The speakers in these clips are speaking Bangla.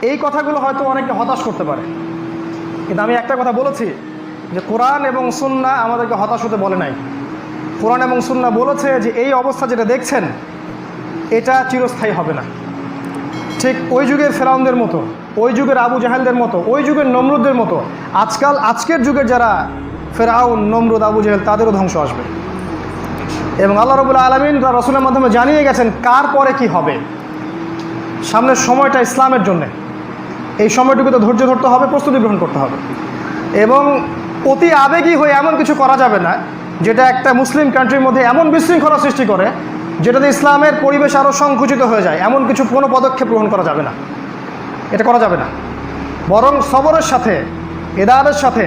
এই কথাগুলো হয়তো অনেককে হতাশ করতে পারে, কিন্তু আমি একটা কথা বলেছি যে কোরআন এবং সুন্নাহ আমাদেরকে হতাশ হতে বলে নাই। কোরআন এবং সুন্নাহ বলেছে যে এই অবস্থা যেটা দেখছেন এটা চিরস্থায়ী হবে না। ঠিক ওই যুগের ফেরাউনদের মতো, ওই যুগের আবু জাহেলদের মতো, ওই যুগের নমরুদদের মতো আজকের যুগের যারা ফেরাউন, নমরুদ, আবু জাহেল, তাদেরও ধ্বংস আসবে। এবং আল্লাহ রাব্বুল আলামিন তার রাসূলের মাধ্যমে জানিয়ে গেছেন কার পরে কি হবে। সামনের সময়টা ইসলামের জন্যে, এই সময়টুকুতে ধৈর্য ধরতে হবে, প্রস্তুতি গ্রহণ করতে হবে এবং অতি আবেগী হয়ে এমন কিছু করা যাবে না যেটা একটা মুসলিম কান্ট্রির মধ্যে এমন বিশৃঙ্খলা সৃষ্টি করে যেটাতে ইসলামের পরিবেশ আরও সংকুচিত হয়ে যায়। এমন কিছু কোনো পদক্ষেপ গ্রহণ করা যাবে না, এটা করা যাবে না। বরং সবরের সাথে, ইদাদের সাথে,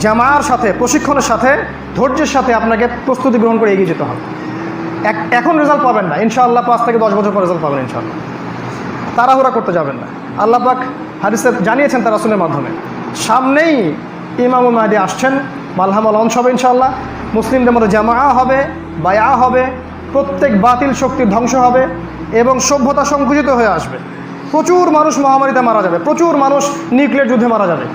জামার সাথে, প্রশিক্ষণের সাথে, ধৈর্যের সাথে আপনাকে প্রস্তুতি গ্রহণ করে এগিয়ে যেতে হবে। এখন রেজাল্ট পাবেন না, ইনশাআল্লাহ 5 থেকে 10 বছর পর রেজাল্ট পাবেন ইনশাআল্লাহ। তাড়াহুড়া করতে যাবেন না। আল্লাহ পাক হাদিসে জানিয়েছেন তার রাসূলের মাধ্যমে সামনেই ইমামুল মাহদী আসছেন, মালহামা লঞ্চ হবে ইনশাআল্লাহ, মুসলিমদের মধ্যে জামা হবে, বায়া হবে, প্রত্যেক বাতিল শক্তির ধ্বংস হবে এবং সভ্যতা সংকুচিত হয়ে আসবে। প্রচুর মানুষ মহামারীতে মারা যাবে, প্রচুর মানুষ নিউক্লিয়ার যুদ্ধে মারা যাবে,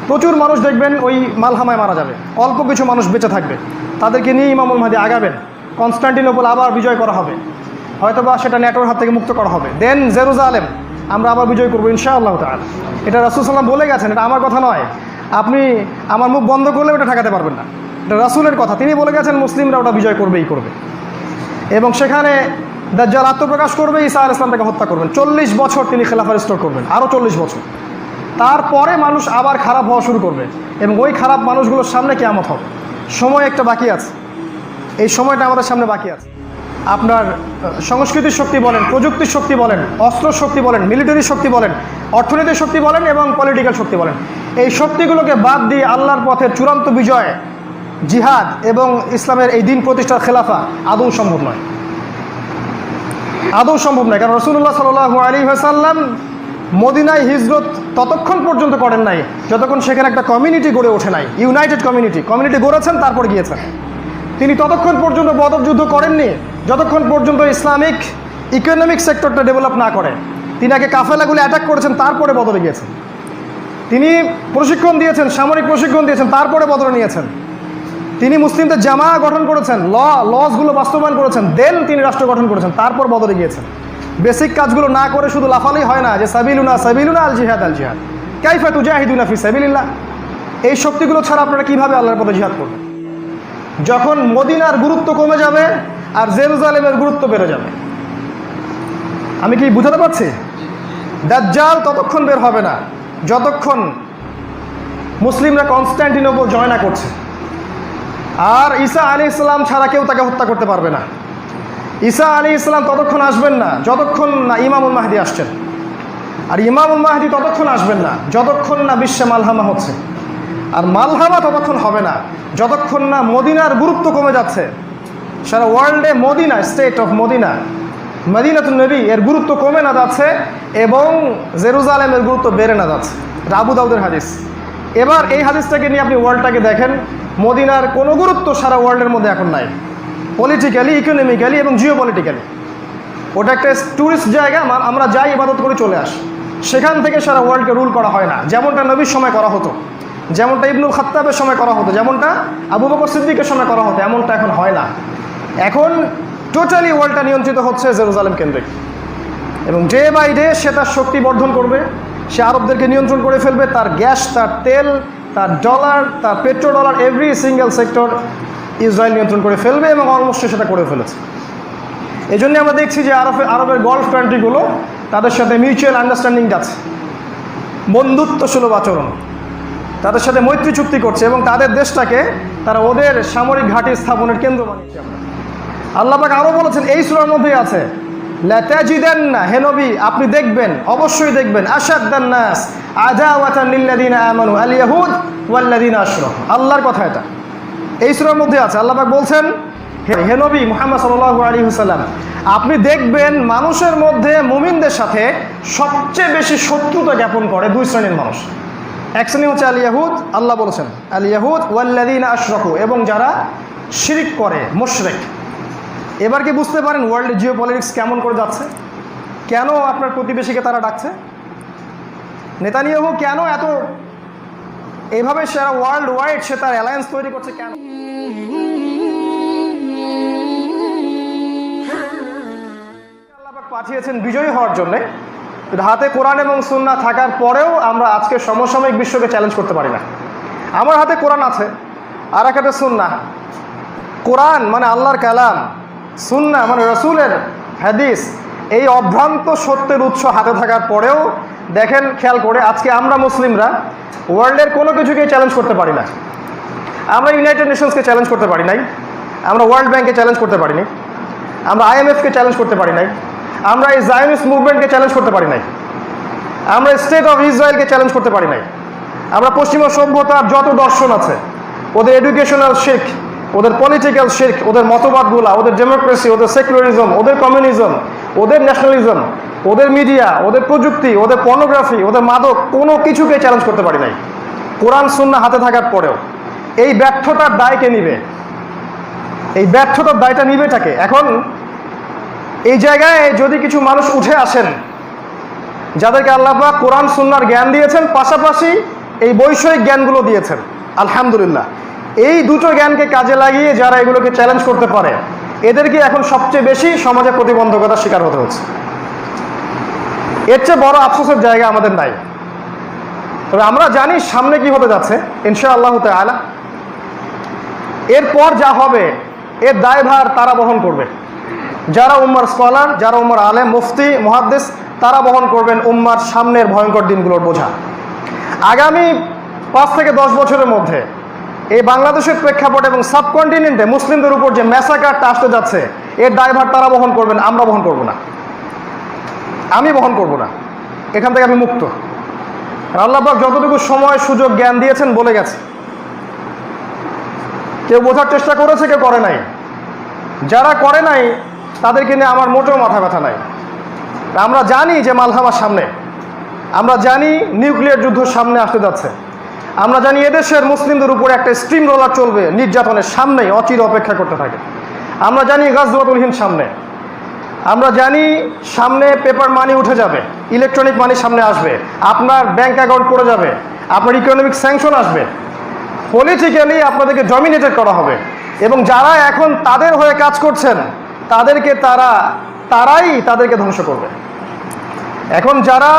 প্রচুর মানুষ দেখবেন ওই মালহামায় মারা যাবে, অল্প কিছু মানুষ বেঁচে থাকবে। তাদেরকে নিয়ে ইমামুল মাহদী আগাবেন, কনস্টান্টিনোপল আবার বিজয় করা হবে, হয়তোবা সেটা নেটোর হাত থেকে মুক্ত করা হবে, দেন জেরুজালেম আমরা আবার বিজয় করবো ইনশাআল্লাহ তাআলা। এটা রাসূল সাল্লাল্লাহু আলাইহি ওয়াসাল্লাম বলে গেছেন, এটা আমার কথা নয়। আপনি আমার মুখ বন্ধ করলে ওটা ঠেকাতে পারবেন না, এটা রাসূলের কথা। তিনি বলে গেছেন মুসলিমরা ওটা বিজয় করবেই করবে এবং সেখানে দাজ্জাল আত্মপ্রকাশ করবে, ঈসা আলাইহিস সালাম তাকে হত্যা করবেন। 40 বছর তিনি খেলাফা রিস্টোর করবেন, আরও 40 বছর। তারপরে মানুষ আবার খারাপ হওয়া শুরু করবে এবং ওই খারাপ মানুষগুলোর সামনে কিয়ামত হবে। সময় একটা বাকি আছে, এই সময়টা আমাদের সামনে বাকি আছে। আপনার সংস্কৃতির শক্তি বলেন, প্রযুক্তির শক্তি বলেন, অস্ত্র শক্তি বলেন, মিলিটারি শক্তি বলেন, অর্থনৈতিক শক্তি বলেন এবং পলিটিক্যাল শক্তি বলেন, এই শক্তিগুলোকে বাদ দিয়ে আল্লাহর পথের চূড়ান্ত বিজয়, জিহাদ এবং ইসলামের এই দিন প্রতিষ্ঠার খেলাফা আদৌ সম্ভব নয়, আদৌ সম্ভব নয়। কারণ রাসূলুল্লাহ সাল্লাল্লাহু আলাইহি ওয়াসাল্লাম মদিনায় হিজরত ততক্ষণ পর্যন্ত করেন নাই যতক্ষণ সেখানে একটা কমিউনিটি গড়ে ওঠে নাই, ইউনাইটেড কমিউনিটি গড়েছেন, তারপর গিয়েছেন। তিনি ততক্ষণ পর্যন্ত বদর যুদ্ধ করেননি যতক্ষণ পর্যন্ত ইসলামিক ইকোনমিক সেক্টরটা ডেভেলপ না করে। তিনি আগে কাফেলাগুলো অ্যাটাক করেছেন, তারপরে বদরে গিয়েছেন। তিনি প্রশিক্ষণ দিয়েছেন, সামরিক প্রশিক্ষণ দিয়েছেন, তারপরে বদরে নিয়েছেন। তিনি মুসলিমদের জামা গঠন করেছেন, লসগুলো বাস্তবায়ন করেছেন, দেন তিনি রাষ্ট্র গঠন করেছেন, তারপর বদরে গিয়েছেন। বেসিক কাজগুলো না করে শুধু লাফালেই হয় না যে সাবিলুনা আল জিহাদ কাইফা তুজাহিদুনা ফি সাবিলিল্লাহ। এই শক্তিগুলো ছাড়া আপনারা কীভাবে আল্লাহর পথে জিহাদ করবেন? যখন মদিনার গুরুত্ব কমে যাবে আর জেরুজালেমের গুরুত্ব বেড়ে যাবে। আমি কি বুঝাতে পারছি? দাজ্জাল ততক্ষণ বের হবে না যতক্ষণ মুসলিমরা কনস্টান্টিনোপল জয় না করছে, আর ঈসা আলাইহিস সালাম ছাড়া কেউ তাকে হত্যা করতে পারবে না। ঈসা আলাইহিস সালাম ততক্ষণ আসবেন না যতক্ষণ না ইমামুল মাহদী আসছেন, আর ইমামুল মাহদী ততক্ষণ আসবেন না যতক্ষণ না বিশ্বে মালহামা হচ্ছে, আর মালহামা ততক্ষণ হবে না যতক্ষণ না মদিনার গুরুত্ব কমে যাচ্ছে। সারা ওয়ার্ল্ডে মদিনা, স্টেট অফ মদিনা, মদিনাতুন নবী এর গুরুত্ব কমে না যাচ্ছে এবং জেরুজালেমের গুরুত্ব বেড়ে না যাচ্ছে। এটা আবু দাউদের হাদিস। এবার এই হাদিসটাকে নিয়ে আপনি ওয়ার্ল্ডটাকে দেখেন, মদিনার কোনো গুরুত্ব সারা ওয়ার্ল্ডের মধ্যে এখন নাই, পলিটিক্যালি, ইকোনমিক্যালি এবং জিও পলিটিক্যালি। ওটা একটা ট্যুরিস্ট জায়গা, আমরা যাই ইবাদত করে চলে আসি, সেখান থেকে সারা ওয়ার্ল্ডকে রুল করা হয় না। যেমনটা নবীর সময় করা হতো, যেমনটা ইবনুল খাত্তাবের সময় করা হতো, যেমনটা আবু বকর সিদ্দিকের সময় করা হতো, এমনটা এখন হয় না। এখন টোটালি ওয়ার্ল্ডটা নিয়ন্ত্রিত হচ্ছে জেরুজালেম কেন্দ্রিক এবং ডে বাই ডে সে তার শক্তি বর্ধন করবে, সে আরবদেরকে নিয়ন্ত্রণ করে ফেলবে। তার গ্যাস, তার তেল, তার ডলার, তার petro dollar, every single sector Israel নিয়ন্ত্রণ করে ফেলবে এবং অলমোস্ট সেটা করে ফেলেছে। এই জন্যে আমরা দেখছি যে আরবের গলফ কান্ট্রিগুলো তাদের সাথে মিউচুয়াল আন্ডারস্ট্যান্ডিং আছে, বন্ধুত্বসুলভ আচরণ, তাদের সাথে মৈত্রী চুক্তি করছে এবং তাদের দেশটাকে তারা ওদের সামরিক ঘাঁটি স্থাপনের কেন্দ্র বানিয়েছে। আল্লাহ পাক আরও বলেছেন, এই সূরার মধ্যেই আছে, লাতাজিদান্না, হে নবী আপনি দেখবেন, অবশ্যই দেখবেন, আশাদ্দান নাস আদাওয়াতান লিল্লাযিনা আমানু আল ইয়াহুদ ওয়াল্লাযিনা আশরাকু। আল্লাহর কথা এটা এই সূরার মধ্যে আছে। আল্লাহ পাক বলছেন, হে নবী মুহাম্মদ সাল্লাল্লাহু আলাইহি ওয়াসাল্লাম আপনি দেখবেন মানুষের মধ্যে মুমিনদের সাথে সবচেয়ে বেশি শত্রুতা জ্ঞাপন করে দুই শ্রেণীর মানুষ। এক শ্রেণী হচ্ছে আল ইয়াহুদ, আল্লাহ বলেছেন আল ইয়াহুদ ওয়াল্লাযিনা আশরাকু, এবং যারা শিরক করে, মুশরিক। এবার কি বুঝতে পারেন ওয়ার্ল্ডে জিও পলিটিক্স কেমন করে যাচ্ছে? কেন আপনার প্রতিবেশীকে তারা ডাকছে? নেতানিয়াহু কেন এত এইভাবে সারা ওয়ার্ল্ড ওয়াইড সে তার অ্যালায়েন্স তৈরি করছে কেন? আল্লাহ পাক পাঠিয়েছেন বিজয়ী হওয়ার জন্যে। হাতে কোরআন এবং সুন্নাহ থাকার পরেও আমরা আজকে সমসাময়িক বিশ্বকে চ্যালেঞ্জ করতে পারি না। আমার হাতে কোরআন আছে, আর এক হাতে সুন্নাহ। কোরআন মানে আল্লাহর কালাম, সুন্নাহ মানে রসুলের হাদিস, এই অভ্রান্ত সত্যের উৎস হাতে থাকার পরেও দেখেন খেয়াল করে আজকে আমরা মুসলিমরা ওয়ার্ল্ডের কোনো কিছুকে চ্যালেঞ্জ করতে পারি না। আমরা ইউনাইটেড নেশনসকে চ্যালেঞ্জ করতে পারি নাই, আমরা ওয়ার্ল্ড ব্যাংককে চ্যালেঞ্জ করতে পারিনি, আমরা IMFকে চ্যালেঞ্জ করতে পারি নাই, আমরা এই জায়নিস্ট মুভমেন্টকে চ্যালেঞ্জ করতে পারি নাই, আমরা স্টেট অফ ইসরায়েলকে চ্যালেঞ্জ করতে পারি নাই, আমরা পশ্চিমা সভ্যতার যত দর্শন আছে, ওদের এডুকেশনাল শির্ক, ওদের পলিটিক্যাল শির্ক, ওদের মতবাদগুলা, ওদের ডেমোক্রেসি, ওদের সেকুলারিজম, ওদের কমিউনিজম, ওদের ন্যাশনালিজম, ওদের মিডিয়া, ওদের প্রযুক্তি, ওদের পর্নোগ্রাফি, ওদের মাদক, কোনো কিছুকে চ্যালেঞ্জ করতে পারি নাই কোরআন সুন্নাহ হাতে থাকার পরেও। এই ব্যর্থতার দায় কে নিবে? এই ব্যর্থতার দায়টা নিবে থাকে। এখন এই জায়গায় যদি কিছু মানুষ উঠে আসেন যাদেরকে আল্লাহ পাক কোরআন সুন্নাহর জ্ঞান দিয়েছেন, পাশাপাশি এই বৈষয়িক জ্ঞানগুলো দিয়েছেন, আলহামদুলিল্লাহ, এই দুটো জ্ঞানকে কাজে লাগিয়ে যারা এগুলোকে চ্যালেঞ্জ করতে পারে এদেরকে এখন সবচেয়ে বেশি সমাজে প্রতিবন্ধকতার শিকার হতে হচ্ছে। এর চেয়ে বড় আফসোসের জায়গা আমাদের নাই। তবে আমরা জানি সামনে কি হতে যাচ্ছে ইনশাআল্লাহ তাআলা। এরপর যা হবে এর দায়ভার তারা বহন করবে, যারা উম্মার স্কলার, যারা উম্মার আলেম, মুফতি, মুহাদ্দিস, তারা বহন করবেন উম্মার সামনের ভয়ঙ্কর দিনগুলোর বোঝা। আগামী 5 থেকে 10 বছরের মধ্যে এই বাংলাদেশের প্রেক্ষাপট এবং সাবকন্টিনেন্টে মুসলিমদের উপর যে ম্যাসাকারটা আসতে যাচ্ছে এর দায়ভার তারা বহন করবেন, আমরা বহন করব না, আমি বহন করব না। এখান থেকে আমি মুক্ত। আল্লাহ পাক যতটুকু সময় সুযোগ জ্ঞান দিয়েছেন বলে গেছে। কেউ বোঝার চেষ্টা করেছে, কেউ করে নাই। যারা করে নাই তাদেরকে নিয়ে আমার মোটেও মাথা ব্যথা নাই। আমরা জানি যে মালহামার সামনে, আমরা জানি নিউক্লিয়ার যুদ্ধ সামনে আসতে যাচ্ছে, আমরা জানি এদেশের মুসলিমদের উপরে একটা স্ট্রিম রোলার চলবে নির্যাতনের সামনেই অচির অপেক্ষা করতে থাকে। আমরা জানি গাজওয়াতুল হিন্দ সামনে, আমরা জানি সামনে পেপার মানি উঠে যাবে, ইলেকট্রনিক মানি সামনে আসবে, আপনার ব্যাংক অ্যাকাউন্ট পড়ে যাবে, আপনার ইকোনমিক স্যাংশন আসবে, পলিটিক্যালি আপনাদেরকে ডমিনেটেড করা হবে। এবং যারা এখন তাদের হয়ে কাজ করছেন তাদেরকে তারাই তাদেরকে ধ্বংস করবে। এখন যারা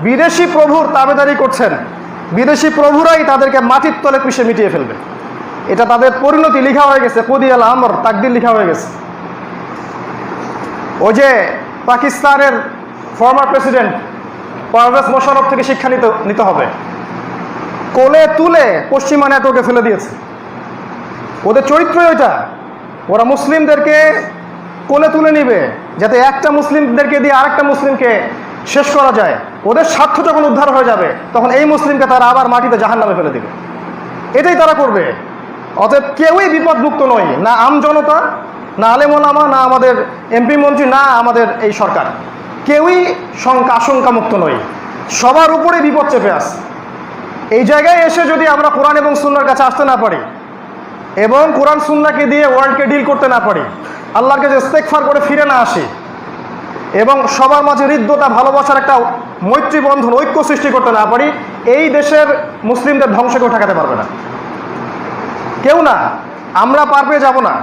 বিদেশি প্রভুর তাবেদারি করছেন, বিদেশি প্রভুরাই তাদেরকে মাটির তলে পিষে মিটিয়ে ফেলবে। এটা তাদের পরিণতি লিখা হয়ে গেছে, কদিয়াল আমর, তাকদির লিখা হয়ে গেছে। ওই যে পাকিস্তানের ফর্মার প্রেসিডেন্ট পারভেজ মোশাররফ থেকে শিক্ষা নিতে হবে। কোলে তুলে পশ্চিমা নেটওয়ার্কে ফেলে দিয়েছে। ওদের চরিত্রই ওইটা, ওরা মুসলিমদেরকে কোলে তুলে নিবে যাতে একটা মুসলিমদেরকে দিয়ে আরেকটা মুসলিমকে শেষ করা যায়। ওদের স্বার্থ যখন উদ্ধার হয়ে যাবে তখন এই মুসলিমকে তারা আবার মাটিতে জাহান্নামে ফেলে দিবে। এটাই তারা করবে। অতএব কেউই বিপদমুক্ত নয়, না আম জনতা, না আলেম ওলামা, না আমাদের এমপি মন্ত্রী, না আমাদের এই সরকার, কেউই আশঙ্কামুক্ত নয়। সবার উপরে বিপদ চেপে আসে। এই জায়গায় এসে যদি আমরা কোরআন এবং সুন্নাহর কাছে আসতে না পারি এবং কোরআন সুন্নাহকে দিয়ে ওয়ার্ল্ডকে ডিল করতে না পারি, আল্লাহর কাছে ইস্তেগফার করে ফিরে না আসি এবং সবার মাঝে হৃদ্যতা, ভালোবাসার একটা মৈত্রী বন্ধন, ঐক্য সৃষ্টি করতে না পারি, এই দেশের মুসলিমদের ধ্বংস কেউ ঠেকাতে পারবে না, কেউ না। আমরা পার পেয়ে যাব না।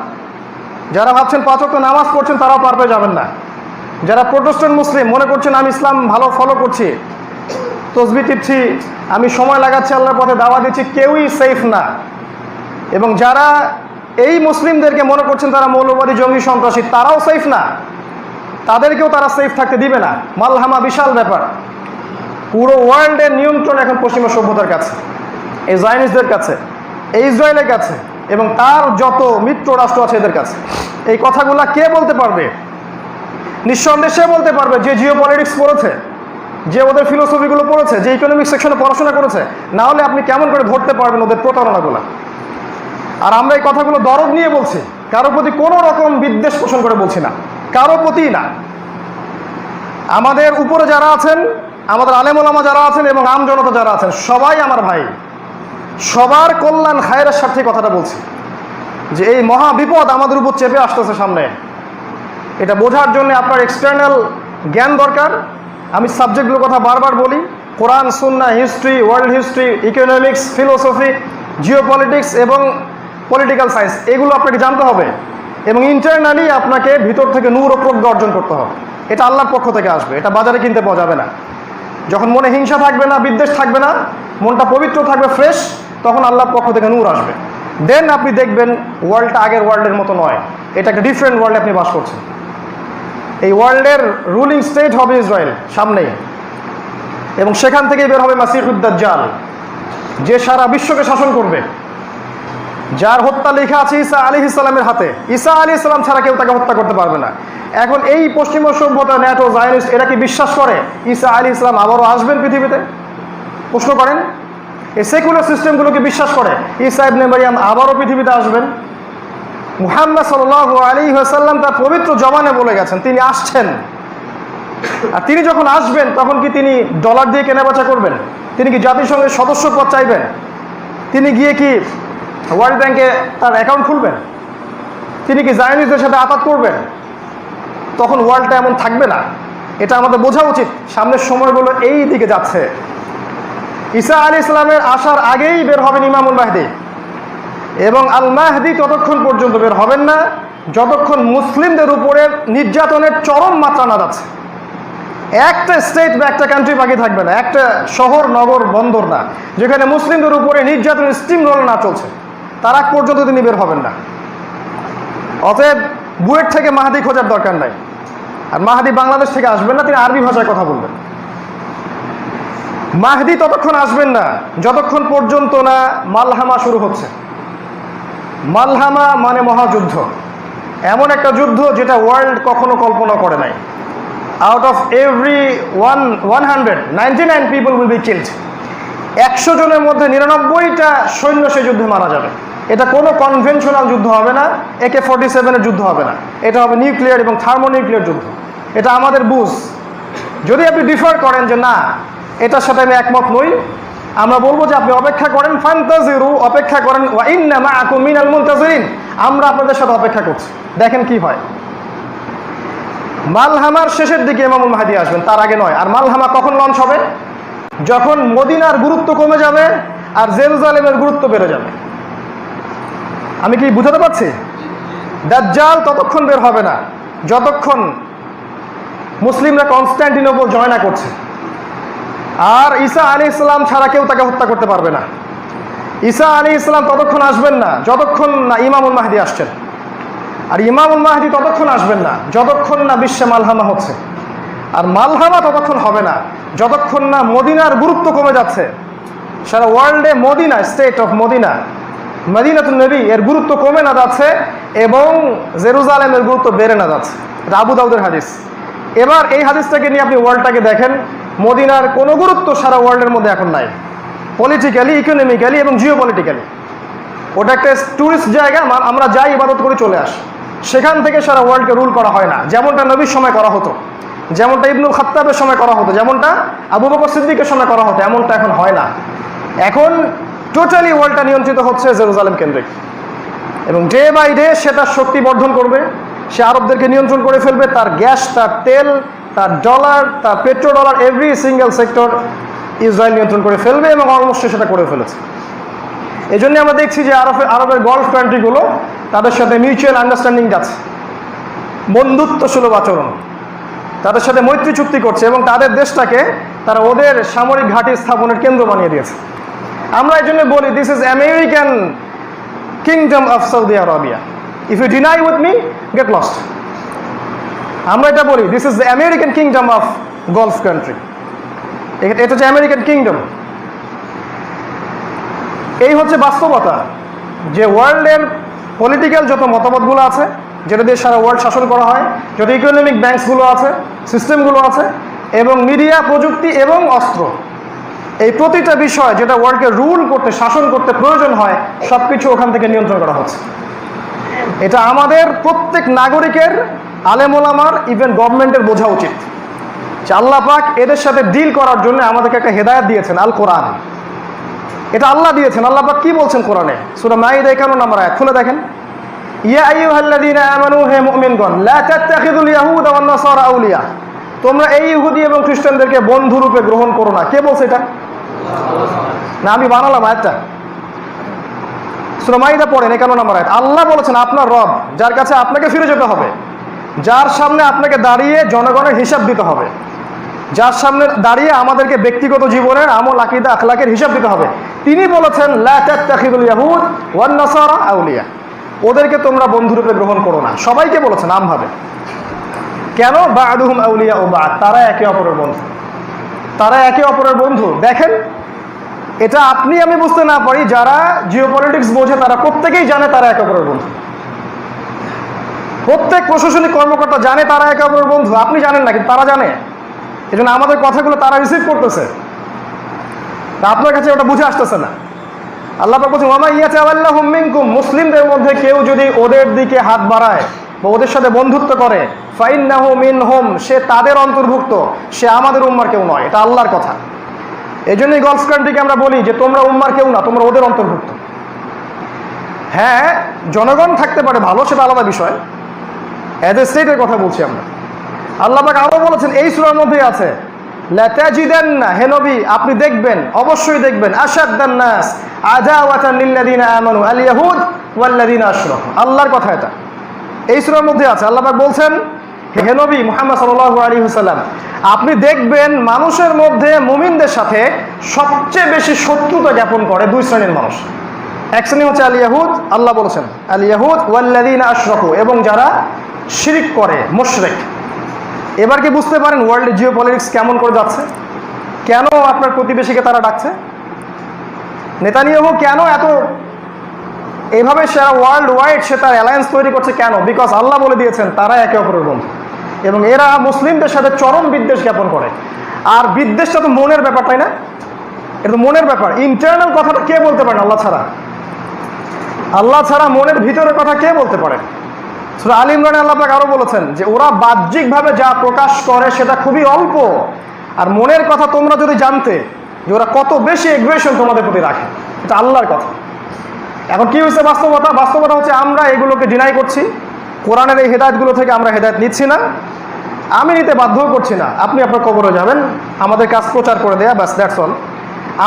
যারা ভাবছেন 5 ওয়াক্ত নামাজ পড়ছেন তারাও পার পেয়ে যাবেন না। যারা প্রোটেস্ট্যান্ট মুসলিম মনে করছেন আমি ইসলাম ভালো ফলো করছি, তসবিহ টিপছি, আমি সময় লাগাচ্ছি আল্লাহর পথে দাওয়া দিচ্ছি, কেউই সেফ না। এবং যারা এই মুসলিমদেরকে মনে করছেন তারা মৌলবাদী, জঙ্গি, সন্ত্রাসী, তারাও সেফ না। তাদেরকেও তারা সেফ থাকতে দিবে না। মালহামা বিশাল ব্যাপার। পুরো ওয়ার্ল্ডের নিয়ন্ত্রণ এখন পশ্চিমা সভ্যতার কাছে, এই জায়নিস্টদের কাছে, এই ইসরায়েলের কাছে এবং তার যত মিত্র রাষ্ট্র আছে এদের কাছে। এই কথাগুলা কে বলতে পারবে? নিঃসন্দেহে সে বলতে পারবে যে জিও পলিটিক্স পড়েছে, যে ওদের ফিলোসফিগুলো পড়েছে, যে ইকোনমিক সেকশনে পড়াশোনা করেছে। না হলে আপনি কেমন করে ধরতে পারবেন ওদের প্রতারণাগুলো? আর আমরা এই কথাগুলো দরদ নিয়ে বলছি, কারো প্রতি কোনো রকম বিদ্বেষ পোষণ করে বলছি না, কারো প্রতি না। আমাদের উপরে যারা আছেন, আমাদের আলেম ওলামা যারা আছেন এবং আম জনতা যারা আছেন, সবাই আমার ভাই, সবার কল্যাণ খায়ের স্বার্থে কথাটা বলছি যে এই মহা বিপদ আমাদের উপর চেপে আসতেছে সামনে। এটা বোঝার জন্য আপনার এক্সটার্নাল জ্ঞান দরকার। আমি সাবজেক্টগুলোর কথা বারবার বলি, কোরআন, সুন্নাহ, history, world history, economics, philosophy, geopolitics এবং পলিটিক্যাল সায়েন্স, এগুলো আপনাকে জানতে হবে এবং ইন্টারনালি আপনাকে ভিতর থেকে নূর ও প্রজ্ঞা অর্জন করতে হবে। এটা আল্লাহর পক্ষ থেকে আসবে, এটা বাজারে কিনতে পাওয়া যাবে না। যখন মনে হিংসা থাকবে না, বিদ্বেষ থাকবে না, মনটা পবিত্র থাকবে, ফ্রেশ, তখন আল্লাহর পক্ষ থেকে নূর আসবে। দেন আপনি দেখবেন ওয়ার্ল্ডটা আগের ওয়ার্ল্ডের মতো নয়, এটা একটা ডিফারেন্ট ওয়ার্ল্ডে আপনি বাস করছেন। এই ওয়ার্ল্ডের রুলিং স্টেট হবে ইসরায়েল সামনেই, এবং সেখান থেকেই বের হবে মাসিহুদ দাজ্জাল, যে সারা বিশ্বকে শাসন করবে, যার হত্যা লেখা আছে ঈসা আলাইহিস সালামের হাতে। ঈসা আলাইহিস সালাম ছাড়া কেউ তাকে হত্যা করতে পারবে না। এখন এই পশ্চিমা সভ্যতা, ন্যাটো, জায়নিস্ট, এরা কি বিশ্বাস করে ঈসা আলাইহিস সালাম আবারও আসবেন পৃথিবীতে? প্রশ্ন করেন। এই সেকুলার সিস্টেমগুলোকে বিশ্বাস করে ঈসা ইবনে মারইয়াম আবারও পৃথিবীতে আসবেন? মুহাম্মদ সাল্লাল্লাহু আলাইহি ওয়াসাল্লাম তার পবিত্র জবানে বলে গেছেন তিনি আসছেন। আর তিনি যখন আসবেন তখন কি তিনি ডলার দিয়ে কেনাবেচা করবেন? তিনি কি জাতিসংঘের সদস্য পদ চাইবেন? তিনি গিয়ে কি ওয়ার্ল্ড ব্যাংকে তার অ্যাকাউন্ট খুলবেন? তিনি কি জায়নিস্টদের সাথে আতাত করবেন? তখন ওয়ার্ল্ডটা এমন থাকবে না। এটা আমাদের বোঝা উচিত। সামনের সময়গুলো এই দিকে যাচ্ছে। ঈসা আলাইহিস সালামের আসার আগেই বের হবেন ইমামুল মাহদি, এবং আল মাহদি ততক্ষণ পর্যন্ত বের হবেন না যতক্ষণ মুসলিমদের উপরে নির্যাতনের চরম মাত্রা না যাচ্ছে। একটা স্টেট বা একটা কান্ট্রি বাকি থাকবে না, একটা শহর, নগর, বন্দর না, যেখানে মুসলিমদের উপরে নির্যাতনের স্টিম রোল না চলছে, তার আগ পর্যন্ত তিনি বের হবেন না। অতএব বুয়েট থেকে মাহাদি খোঁজার দরকার নাই। আর মাহাদি বাংলাদেশ থেকে আসবেন না, তিনি আরবি ভাষায় কথা বলবেন। মাহদি ততক্ষণ আসবেন না যতক্ষণ পর্যন্ত না মালহামা শুরু হচ্ছে। মালহামা মানে মহাযুদ্ধ, এমন একটা যুদ্ধ যেটা ওয়ার্ল্ড কখনো কল্পনা করে নাই। Out of every 199 people will be killed. 100 জনের মধ্যে 99টা সৈন্য সেই যুদ্ধে মারা যাবে। এটা কোনো কনভেনশনাল যুদ্ধ হবে না, AK-47 যুদ্ধ হবে না, এটা হবে নিউক্লিয়ার এবং থার্মোনিউক্লিয়ার যুদ্ধ। এটা আমাদের বুঝ। যদি আপনি ডিফার করেন যে না এটার সাথে আমি একমত নই, আমরা বলবো যে আপনি অপেক্ষা করেন, ফান্তাজিরু, অপেক্ষা করেন, ওয়া ইন্না মাআকুম মিনাল মুনতাজিরিন, আমরা আপনাদের সাথে অপেক্ষা করছি, দেখেন কি হয়। মালহামার শেষের দিকে ইমামুল মাহদি আসবেন, তার আগে নয়। আর মালহামা কখন লঞ্চ হবে? যখন মদিনার গুরুত্ব কমে যাবে আর জেরুজালেমের গুরুত্ব বেড়ে যাবে। আমি কি বুঝাতে পারছি? দাজ্জাল ততক্ষণ বের হবে না যতক্ষণ মুসলিমরা কনস্ট্যান্টিনোপল জয় না করছে। আর ঈসা আলাইহিস সালাম ছাড়া কেউ তাকে হত্যা করতে পারবে না। ঈসা আলাইহিস সালাম ততক্ষণ আসবেন না যতক্ষণ না ইমামুল মাহদি আসছেন। আর ইমামুল মাহদি ততক্ষণ আসবেন না যতক্ষণ না বিশ্বে মালহামা হচ্ছে। আর মালহামা ততক্ষণ হবে না যতক্ষণ না মদিনার গুরুত্ব কমে যাচ্ছে। সারা ওয়ার্ল্ডে মদিনা, স্টেট অফ মদিনা, মদিনাতুন নবী, এর গুরুত্ব কমে না যাচ্ছে এবং জেরুজালেমের গুরুত্ব বেড়ে না যাচ্ছে। এটা আবু দাউদের হাদিস। এবার এই হাদিসটাকে নিয়ে আপনি ওয়ার্ল্ডটাকে দেখেন, মদিনার কোনো গুরুত্ব সারা ওয়ার্ল্ডের মধ্যে এখন নাই, পলিটিক্যালি, ইকোনমিক্যালি এবং জিওপলিটিক্যালি। ওটা একটা ট্যুরিস্ট জায়গা, আমরা যাই ইবাদত করে চলে আসি। সেখান থেকে সারা ওয়ার্ল্ডকে রুল করা হয় না, যেমনটা নবীর সময় করা হতো, যেমনটা ইবনুল খাত্তাবের সময় করা হতো, যেমনটা আবু বকর সিদ্দিকের সময় করা হতো, এমনটা এখন হয় না। এখন টোটালি ওয়ার্ল্ডটা নিয়ন্ত্রিত হচ্ছে জেরুজালেম কেন্দ্রিক, এবং ডে বাই ডে সে তার শক্তি বর্ধন করবে। সে আরবদেরকে নিয়ন্ত্রণ করে ফেলবে। তার গ্যাস, তার তেল, তার ডলার, তার petro dollar, every single sector Israel নিয়ন্ত্রণ করে ফেলবে এবং অলমোস্ট সেটা করে ফেলেছে। এই জন্য আমরা দেখছি যে আরবের গলফ কান্ট্রিগুলো তাদের সাথে মিউচুয়াল আন্ডারস্ট্যান্ডিং যাচ্ছে, বন্ধুত্ব সুলভ আচরণ, তাদের সাথে মৈত্রী চুক্তি করছে এবং তাদের দেশটাকে তারা ওদের সামরিক ঘাঁটি স্থাপনের কেন্দ্র বানিয়ে দিয়েছে। আমরা এই জন্য বলি this is American kingdom of Saudi Arabia, if you deny with me get lost. আমরা এটা বলি this is the American kingdom of gulf country, এটা হচ্ছে আমেরিকান কিংডম। এই হচ্ছে বাস্তবতা যে ওয়ার্ল্ডের পলিটিক্যাল যত মতামতগুলো আছে, যেটা দিয়ে সারা ওয়ার্ল্ড শাসন করা হয়, যত ইকোনমিক ব্যাংকসগুলো আছে, সিস্টেমগুলো আছে, এবং মিডিয়া, প্রযুক্তি এবং অস্ত্র, এই প্রতিটা বিষয় যেটা ওয়ার্ল্ডকে রুল করতে, শাসন করতে প্রয়োজন হয়, সব কিছু ওখান থেকে নিয়ন্ত্রণ করা হচ্ছে। এটা আমাদের প্রত্যেক নাগরিকের, আলেম ওলামার, ইভেন গভর্নমেন্টের বোঝা উচিত যে আল্লাহ পাক এদের সাথে ডিল করার জন্য আমাদেরকে একটা হেদায়েত দিয়েছেন, আল কোরআন। এটা আল্লাহ দিয়েছেন। আল্লাহ পাক কি বলছেন কোরআনে? সূরা মাইদা 51 নম্বর আয়াত খুলে দেখেন। ইয়া আইয়ুহাল্লাযীনা আমানু, হে মুমিনগণ, লা তাত্তাখিযুল ইয়াহুদা ওয়ান নাসারা আউলিয়া, তোমরা এই ইহুদি এবং খ্রিস্টানদেরকে বন্ধু রূপে গ্রহণ করো না। কে বলছে এটা? না আমি বানালাম আয়াতটা। সূরা মাইদা পড়েন 51 নম্বর আয়াত। আল্লাহ বলেছেন আপনার রব, যার কাছে আপনাকে ফিরে যেতে হবে, যার সামনে আপনাকে দাঁড়িয়ে জনগণের হিসাব দিতে হবে, যার সামনে দাঁড়িয়ে আমাদেরকে ব্যক্তিগত জীবনের আমল আকীদা আখলাকের হিসাব দিতে হবে, তিনি বলেছেন লা তাত্তাখিযুল ইয়াহুদ ওয়ান নাসারা আউলিয়া, ওদেরকে তোমরা বন্ধুরূপে গ্রহণ করো না। সবাইকে বলেছেন আমভাবে। কেন? বা'দুহুম আউলিয়া ও বা'দ, তারা একে অপরের বন্ধু, তারা একে অপরের বন্ধু। দেখেন, এটা আপনি আমি বুঝতে না পারি, যারা জিওপলিটিক্স বোঝে তারা প্রত্যেকেই জানে তারা একে অপরের বন্ধু। প্রত্যেক প্রশাসনিক কর্মকর্তা জানে তারা একে অপরের বন্ধু। আপনি জানেন না, কিন্তু তারা জানে। এই জন্য আমাদের কথাগুলো তারা রিসিভ করতেছে, তা আপনার কাছে ওটা বুঝে আসতেছে না। আল্লাহ পাক বলছেন ওয়ামা ইয়াতাওয়াল্লাহুম মিনকুম, মুসলিমদের মধ্যে কেউ যদি ওদের দিকে হাত বাড়ায় বা ওদের সাথে বন্ধুত্ব করে, ফাইন্নাহু মিনহুম, সে তাদের অন্তর্ভুক্ত, সে আমাদের উম্মার কেউ নয়। এটা আল্লাহর কথা। এই জন্যই গলফ কান্ট্রিকে আমরা বলি যে তোমরা উম্মার কেউ না, তোমরা ওদের অন্তর্ভুক্ত। হ্যাঁ, জনগণ থাকতে পারে ভালো, সেটা আলাদা বিষয়। এজ এ স্টেটের কথা বলছি আমরা। আল্লাহ পাক আরো বলেছেন এই সূরার মধ্যেই আছে, লাতাজিদান্না, হে নবী আপনি দেখবেন, অবশ্যই দেখবেন, আশাদ্দান নাস আদাওয়াতান লিল্লাযিনা আমানু আল ইয়াহুদ ওয়াল্লাযিনা আশরাকু। আল্লাহর কথা এটা এই সূরার মধ্যে আছে। আল্লাহ পাক বলছেন হে নবী মুহাম্মদ সাল্লাল্লাহু আলাইহি ওয়াসাল্লাম, আপনি দেখবেন মানুষের মধ্যে মুমিনদের সাথে সবচেয়ে বেশি শত্রুতা জ্ঞাপন করে দুই শ্রেণীর মানুষ। এক শ্রেণী হচ্ছে আল ইয়াহুদ, আল্লাহ বলেছেন আল ইয়াহুদ ওয়াল্লাযিনা আশরাকু, এবং যারা শিরক করে, মুশরিক। এবার কি বুঝতে পারেন ওয়ার্ল্ডে জিওপলিটিক্স কেমন করে যাচ্ছে? কেন আপনার প্রতিবেশীকে তারা ডাকছে? নেতানিয়াহু কেন এত এইভাবে সারা ওয়ার্ল্ড ওয়াইড সে তার অ্যালায়েন্স তৈরি করছে? কেন? বিকজ আল্লাহ বলে দিয়েছেন তারা একে অপরের বন্ধু, এবং এরা মুসলিমদের সাথে চরম বিদ্বেষ জ্ঞাপন করে। আর বিদ্বেষটা তো মনের ব্যাপার, তাই না? এটা তো মনের ব্যাপার। ইন্টারনাল কথাটা কে বলতে পারেন? আল্লাহ ছাড়া। আল্লাহ ছাড়া মনের ভিতরের কথা কে বলতে পারেন? সূরা আল ইমরানে আল্লাহ পাক আরো বলেছেন যে ওরা বাহ্যিকভাবে যা প্রকাশ করে সেটা খুবই অল্প, আর মনের কথা তোমরা যদি জানতে যে ওরা কত বেশি এগ্রেশন তোমাদের প্রতি রাখে। এটা আল্লাহর কথা। এখন কি হয়েছে বাস্তবতা? বাস্তবতা হচ্ছে আমরা এগুলোকে ডিনাই করছি। কোরআনের এই হেদায়েতগুলো থেকে আমরা হেদায়েত নিচ্ছি না, আমি নিতে বাধ্যও করছি না। আপনি আপনার কবরে যাবেন, আমাদের কাজ প্রচার করে দেয়া, ব্যাস, দ্যাটস অল।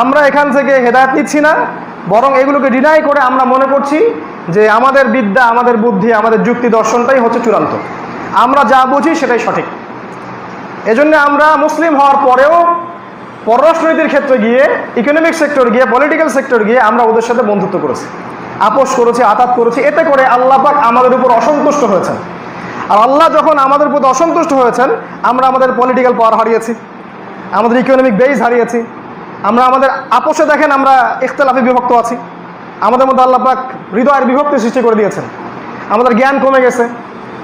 আমরা এখান থেকে হেদায়েত নিচ্ছি না, বরং এগুলোকে ডিনাই করে আমরা মনে করছি যে আমাদের বিদ্যা, আমাদের বুদ্ধি, আমাদের যুক্তি দর্শনটাই হচ্ছে চূড়ান্ত, আমরা যা বুঝি সেটাই সঠিক। এজন্য আমরা মুসলিম হওয়ার পরেও পররাষ্ট্রনীতির ক্ষেত্রে গিয়ে, ইকোনমিক সেক্টর গিয়ে, পলিটিক্যাল সেক্টর গিয়ে আমরা ওদের সাথে বন্ধুত্ব করেছি, আপোষ করেছি, আতাত করেছি। এতে করে আল্লাহ পাক আমাদের উপর অসন্তুষ্ট হয়েছেন। আর আল্লাহ যখন আমাদের উপর অসন্তুষ্ট হয়েছেন, আমরা আমাদের পলিটিক্যাল পাওয়ার হারিয়েছি, আমাদের ইকোনমিক বেস হারিয়েছি, আমরা আমাদের আপোষে দেখেন আমরা ইখতিলাফে বিভক্ত আছি। আমাদের মধ্যে আল্লাহ পাক হৃদয়ের বিভক্তি সৃষ্টি করে দিয়েছেন। আমাদের জ্ঞান কমে গেছে,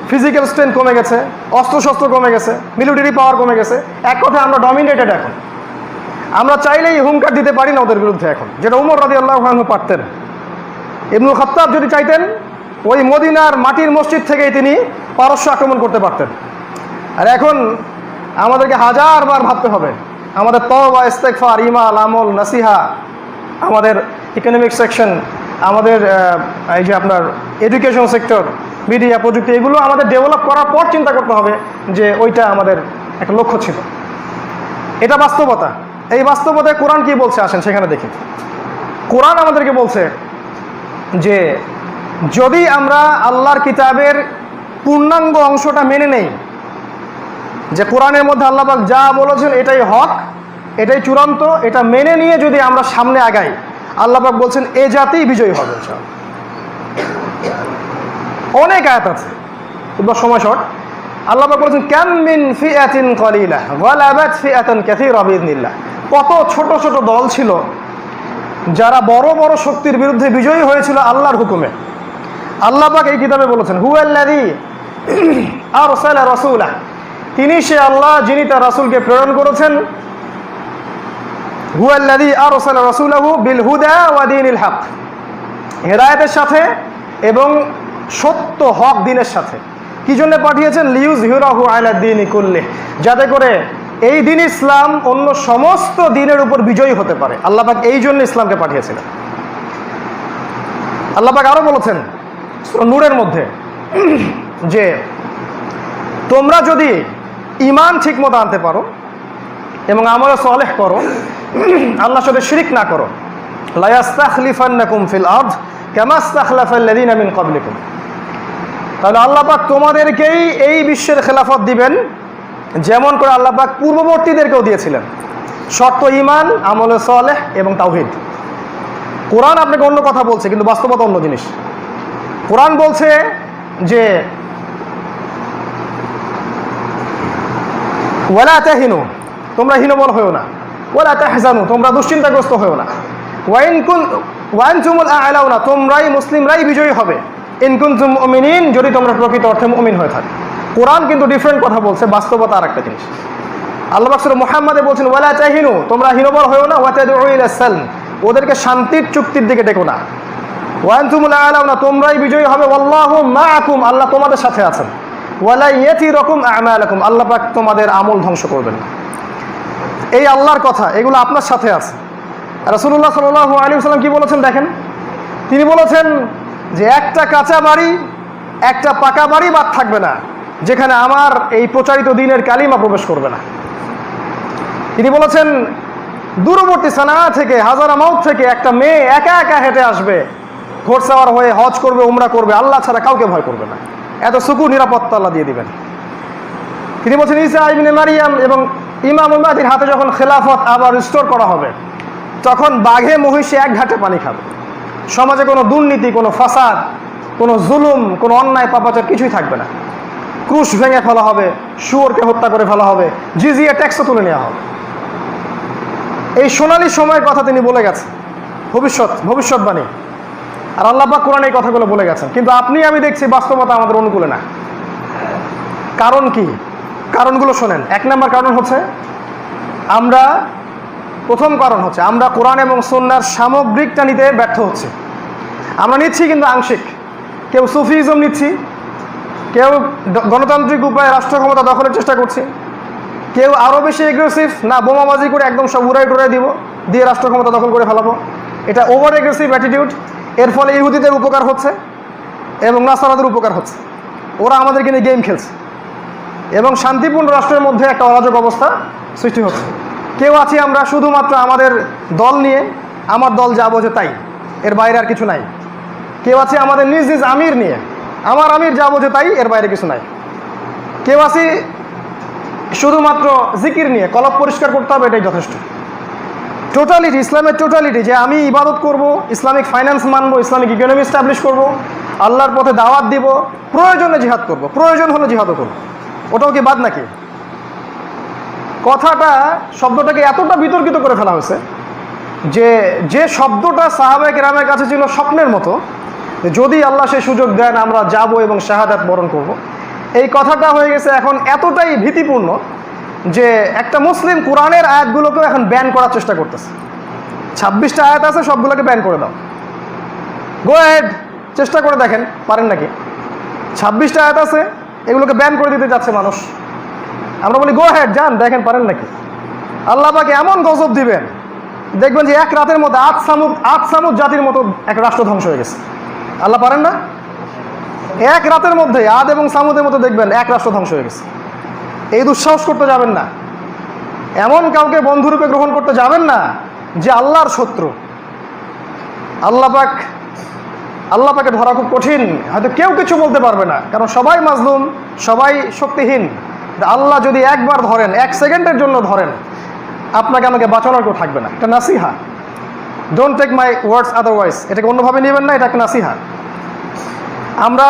ফিজিক্যাল স্ট্রেংথ কমে গেছে, অস্ত্রশস্ত্র কমে গেছে, মিলিটারি পাওয়ার কমে গেছে। এক কথায় আমরা ডমিনেটেড। এখন আমরা চাইলেই হুঙ্কার দিতে পারি না ওদের বিরুদ্ধে, এখন যেটা উমর রাদিয়াল্লাহু আনহু পারতেন। ইবনুল খাত্তাব যদি চাইতেন, ওই মদিনার মাটির মসজিদ থেকেই তিনি পারস্য আক্রমণ করতে পারতেন। আর এখন আমাদেরকে হাজারবার ভাবতে হবে। আমাদের তওবা, ইস্তেগফার, ঈমান, আমল, নসিহা, আমাদের ইকোনমিক সেকশন, আমাদের এই যে আপনার এডুকেশন সেক্টর, মিডিয়া, প্রযুক্তি, এগুলো আমাদের ডেভেলপ করার পর চিন্তা করতে হবে যে ওইটা আমাদের একটা লক্ষ্য ছিল। এটা বাস্তবতা। এই বাস্তবতায় কোরআন কি বলছে আসেন সেখানে দেখি। কোরআন আমাদেরকে বলছে যে যদি আমরা আল্লাহর কিতাবের পূর্ণাঙ্গ অংশটা মেনে নেই, যে কোরআনের মধ্যে আল্লাহ পাক যা বলেছেন এটাই হক, এটাই চূড়ান্ত, এটা মেনে নিয়ে যদি আমরা সামনে আগাই, আল্লাহ পাক বলছেন এ জাতি বিজয়ী হবে। অনেক আয়াত আছে, সময় শর্ট। আল্লাহ পাক বলেছেন কাম মিন ফিআতিন কলিলা গালাবাত ফিআতান কাসীরা বিইذনিল্লাহ। কত ছোট ছোট দল ছিল যারা বড় বড় শক্তির বিরুদ্ধে বিজয়ী হয়েছিল আল্লাহর হুকুমে। আল্লাহ পাক এই কিতাবে বলেছেন হুয়াল্লাযী আরসালা রাসূলা, তিনি সে আল্লাহ যিনি তার রাসূলকে প্রেরণ করেছেন। হুয়াল্লাযী আরসালা রাসূলাহু বিল হুদা ওয়া দীনিল হক, হেদায়েতের সাথে এবং সত্য হক দিনের সাথে। কি জন্য পাঠিয়েছেন? লিইউযহিরাহু আলা দীনি কুল্লিহি, যাতে করে এই দিন ইসলাম অন্য সমস্ত দিনের উপর বিজয়ী হতে পারে। আল্লাহ পাক এই জন্য ইসলামকে পাঠিয়েছিলেন। আল্লাহ পাক আরো বলেছেন সূরা নূরের মধ্যে যে তোমরা যদি ঈমান ঠিকমতো আনতে পারো এবং আমলে সালেহ করো, আল্লাহর সাথে শিরক না করো, লা ইস্তাখলিফান্নাকুম ফিল আরদ কামা ইস্তাখলাফাল্লাযীনা মিন ক্বাবলিকুম, তাহলে আল্লাহ পাক তোমাদেরকেই এই বিশ্বের খেলাফত দিবেন যেমন করে আল্লাহ পাক পূর্ববর্তীদেরকেও দিয়েছিলেন। শর্ত ঈমান, আমলে সালেহ এবং তাওহীদ। কোরআন আপনাকে অন্য কথা বলছে, কিন্তু বাস্তবতা অন্য জিনিস। কোরআন বলছে যে ওয়ালা তাহিনু, তোমরা হীনবল হয়েও না, ওয়ালা তাহজানু, তোমরা দুশ্চিন্তাগ্রস্ত হয়েও না, ওয়া আনতুমুল আ'লাউনা, তোমরাই মুসলিমরাই বিজয়ী হবে, ইন কুনতুম মুমিনিন, যদি তোমরা প্রকৃত অর্থে মুমিন হয়ে থাকো। কোরআন কিন্তু ডিফারেন্ট কথা বলছে, বাস্তবতা আর একটা জিনিস। আল্লাহ পাক সূরা মুহাম্মাদে বলছেন ওয়ালা তাহিনু, তোমরা হীনবল হয়েও না, ওয়া তাদউ ইলা সালম, ওদেরকে শান্তির চুক্তির দিকে ডেকো না, ওয়া আনতুমুল আ'লাউনা, তোমরাই বিজয়ী হবে, ওয়াল্লাহু মাআকুম, আল্লাহ তোমাদের সাথে আছেন, ওয়ালা ইয়াতিরকুম আ'মালাকুম, আল্লাহ পাক তোমাদের আমল ধ্বংস করবেন না। এই আল্লাহর কথা, এগুলো আপনার সাথে আছে। রাসূলুল্লাহ সাল্লাল্লাহু আলাইহি ওয়াসাল্লাম কি বলেছেন দেখেন, তিনি বলেছেন যে একটা কাঁচা বাড়ি, একটা পাকা বাড়ি বাদ থাকবে না যেখানে আমার এই প্রচারিত দ্বীনের কালিমা প্রবেশ করবে না। তিনি বলেছেন দূরবর্তী সানা থেকে, হাজারা মাউত থেকে একটা মেয়ে একা একা হেঁটে আসবে, ঘোড়সাওয়ার হয়ে হজ করবে, উমরা করবে, আল্লাহ ছাড়া কাউকে ভয় করবে না, এত সুকুর নিরাপত্তা আল্লাহ দিয়ে দিবেন। তিনি বলছেন ঈসা ইবনে মারিয়াম এবং ইমামুল মাহদির হাতে যখন খেলাফত আবার রিস্টোর করা হবে, তখন বাঘে মহিষে এক ঘাটে পানি খাবে, সমাজে কোনো দুর্নীতি, কোনো ফাসাদ, কোনো জুলুম, কোনো অন্যায় পাপাচার কিছুই থাকবে না। ক্রুশ ভেঙে ফেলা হবে, শুয়োরকে হত্যা করে ফেলা হবে, জিজিয়া ট্যাক্সও তুলে নেওয়া হবে। এই সোনালী সময়ের কথা তিনি বলে গেছেন, ভবিষ্যৎবাণী। আর আল্লাহ পাক কোরআনে এই কথাগুলো বলে গেছেন, কিন্তু আপনি আমি দেখছি বাস্তবতা আমাদের অনুকূলে না। কারণ কি? কারণগুলো শোনেন। এক নম্বর কারণ হচ্ছে প্রথম কারণ হচ্ছে আমরা কোরআন এবং সুন্নাহর সামগ্রিকটা নিতে ব্যর্থ হচ্ছি। আমরা নিচ্ছি কিন্তু আংশিক। কেউ সুফিজম নিচ্ছি, কেউ গণতান্ত্রিক উপায়ে রাষ্ট্র ক্ষমতা দখলের চেষ্টা করছি, কেউ আরও বেশি এগ্রেসিভ, না বোমাবাজি করে একদম সব উড়াই টুড়াই দিয়ে রাষ্ট্র ক্ষমতা দখল করে ফেলাবো। এটা ওভার এগ্রেসিভ অ্যাটিটিউড। এর ফলে ইহুদিদের উপকার হচ্ছে এবং নাসারাদের উপকার হচ্ছে। ওরা আমাদেরকে নিয়ে গেম খেলছে এবং শান্তিপূর্ণ রাষ্ট্রের মধ্যে একটা অরাজক অবস্থা সৃষ্টি হচ্ছে। কেউ আছি আমরা শুধুমাত্র আমাদের দল নিয়ে, আমার দল যা বোঝে তাই, এর বাইরে আর কিছু নাই। কেউ আছে আমাদের নিজ নিজ আমির নিয়ে, আমার আমির যা বোঝে তাই, এর বাইরে কিছু নাই। কেউ আছি শুধুমাত্র জিকির নিয়ে, কলব পরিষ্কার করতে হবে, এটাই যথেষ্ট। টোটালিটি, ইসলামের টোটালিটি, যে আমি ইবাদত করব, ইসলামিক ফাইন্যান্স মানব, ইসলামিক ইকোনমি এস্টাবলিশ করব, আল্লাহর পথে দাওয়াত দিব, প্রয়োজনে জিহাদ করব, প্রয়োজন হলে জিহাদও করব, ওটাও কি বাদ নাকি? শব্দটাকে এতটা বিতর্কিত করে ফেলা হয়েছে যে শব্দটা সাহাবায়ে কেরামের কাছে ছিল স্বপ্নের মতো, যদি আল্লাহ সেই সুযোগ দেন আমরা যাব এবং শাহাদাত বরণ করব। এই কথাটা হয়ে গেছে এখন এতটাই ভীতিপূর্ণ যে একটা মুসলিম কোরআনের আয়াতগুলোকেও এখন ব্যান করার চেষ্টা করতেছে। 26টা আয়াত আছে, সবগুলোকে ব্যান করে দাও, গো হেড, চেষ্টা করে দেখেন পারেন নাকি। 26টা আয়াত আছে, এগুলোকে ব্যান করে দিতে যাচ্ছে মানুষ। আমরা বলি গো হেড, যান, দেখেন পারেন নাকি। আল্লাহ পাক এমন গজব দিবেন, দেখবেন যে এক রাতের মধ্যে আদ সামুদ জাতির মতো এক রাষ্ট্র ধ্বংস হয়ে গেছে। আল্লাহ পারেন না? এক রাতের মধ্যে আদ এবং সামুদের মতো দেখবেন এক রাষ্ট্র ধ্বংস হয়ে গেছে। এই দুঃসাহস করতে যাবেন না, এমন কাউকে বন্ধুরূপে গ্রহণ করতে যাবেন না যে আল্লাহর শত্রু। আল্লাহ পাকে ধরা খুব কঠিন, হয়তো কেউ কিছু বলতে পারবে না, কারণ সবাই মাজলুম, সবাই শক্তিহীন। আল্লাহ যদি একবার ধরেন, এক সেকেন্ডের জন্য ধরেন, আপনাকে আমাকে বাঁচানোর কেউ থাকবে না। এটা নাসিহা, don't take my words otherwise, এটাকে অন্যভাবে নেবেন না, এটা একটা নাসিহা। আমরা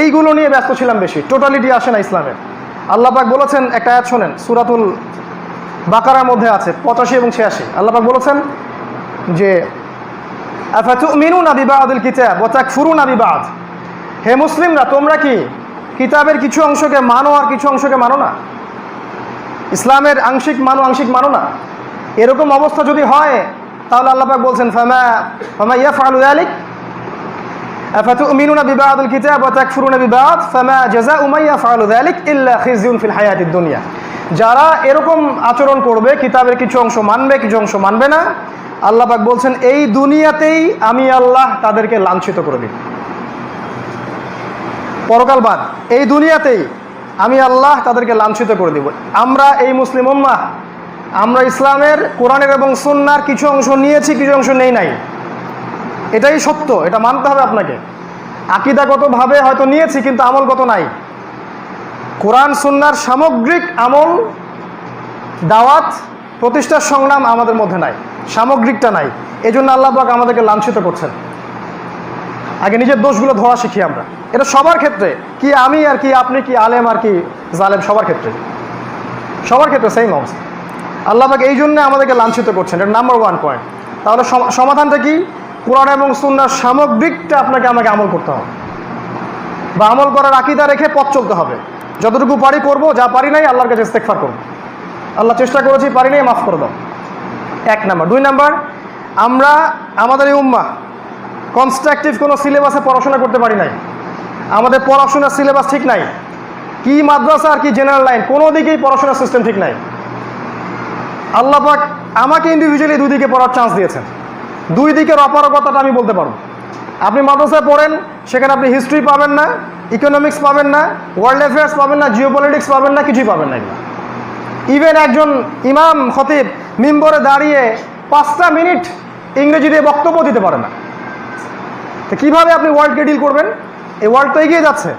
এইগুলো নিয়ে ব্যস্ত ছিলাম বেশি, টোটালিটি আসে না ইসলামের। আল্লাহ পাক বলেছেন, একটা আয়াত শোনেন, সূরাতুল বাকারার মধ্যে আছে 85 এবং 86। আল্লাহ পাক বলেছেন যে আফাতুমিনুনা বিবাদিল কিতাব ওয়া তাকফুরুনা বিবাদ, হে মুসলিমরা তোমরা কি কিতাবের কিছু অংশকে মানো আর কিছু অংশকে মানো না? ইসলামের আংশিক মানো না। এরকম অবস্থা যদি হয় তাহলে আল্লাহ পাক বলছেন ফামা ইয়াফআলু যালিক আফাতুমিনুনা বিবাদিল কিতাব ওয়া তাকফুরুনা বিবাদ ফামা জাযাউ মান ইয়াফআলু যালিক ইল্লা খিজয়ুন ফিল হায়াতিদ দুনিয়া। যারা এরকম আচরণ করবে, কিতাবের কিছু অংশ মানবে, কিছু অংশ মানবে না, আল্লাহ পাক বলছেন এই দুনিয়াতেই আমি আল্লাহ তাদেরকে লাঞ্ছিত করে দিই। পরকাল বাদ, এই দুনিয়াতেই আমি আল্লাহ তাদেরকে লাঞ্ছিত করে দিব। আমরা এই মুসলিম উম্মাহ, আমরা ইসলামের, কোরআনের এবং সুন্নাহর কিছু অংশ নিয়েছি, কিছু অংশ নেই নাই। এটাই সত্য, এটা মানতে হবে আপনাকে। আকীদাগতভাবে হয়তো নিয়েছি, কিন্তু আমলগত নাই। কোরআন সুন্নাহর সামগ্রিক আমল, দাওয়াত, প্রতিষ্ঠার সংগ্রাম আমাদের মধ্যে নাই, সামগ্রিকটা নাই। এই জন্য আল্লাহ পাক আমাদেরকে লাঞ্ছিত করছেন। আগে নিজের দোষগুলো ধরা শিখি আমরা। এটা সবার ক্ষেত্রে, কি আমি আর কি আপনি, কি আলেম আর কি জালেম, সবার ক্ষেত্রে সেম অবস্থা। আল্লাহ পাক এই জন্য আমাদেরকে লাঞ্ছিত করছেন। এটা নাম্বার 1 পয়েন্ট। তাহলে সমাধানটা কি? কোরআন এবং সুন্নাহর সামগ্রিকটা আপনাকে আমাকে আমল করতে হবে, বা আমল করার আকীদা রেখে পথ চলতে হবে। যতটুকু পারি করবো, যা পারি নাই আল্লাহর কাছে ইস্তেগফার করবো, আল্লাহ চেষ্টা করেছি, পারি নাই, মাফ করে দাও। 1 নাম্বার। 2 নাম্বার, আমরা আমাদের এই উম্মাহ কনস্ট্রাকটিভ কোনো সিলেবাসে পড়াশোনা করতে পারি নাই। আমাদের পড়াশোনার সিলেবাস ঠিক নাই। কি মাদ্রাসা আর কি জেনারেল লাইন, কোনো দিকেই পড়াশোনার সিস্টেম ঠিক নাই। আল্লাহ পাক আমাকে ইন্ডিভিজুয়ালি 2 দিকে পড়ার চান্স দিয়েছেন। 2 দিকের অপারগতাটা আমি বলতে পারবো। আপনি মাদ্রাসায় পড়েন, সেখানে আপনি হিস্ট্রি পাবেন না, ইকোনমিক্স পাবেন না, ওয়ার্ল্ড অ্যাফেয়ার্স পাবেন না, জিওপলিটিক্স পাবেন না, কিছুই পাবেন না। ইভেন একজন ইমাম খতিব মিম্বরে দাঁড়িয়ে 5টা মিনিট ইংরেজি দিয়ে বক্তব্য দিতে পারে না। তো কীভাবে আপনি ওয়ার্ল্ডকে ডিল করবেন? এই ওয়ার্ল্ড তো এগিয়ে যাচ্ছে।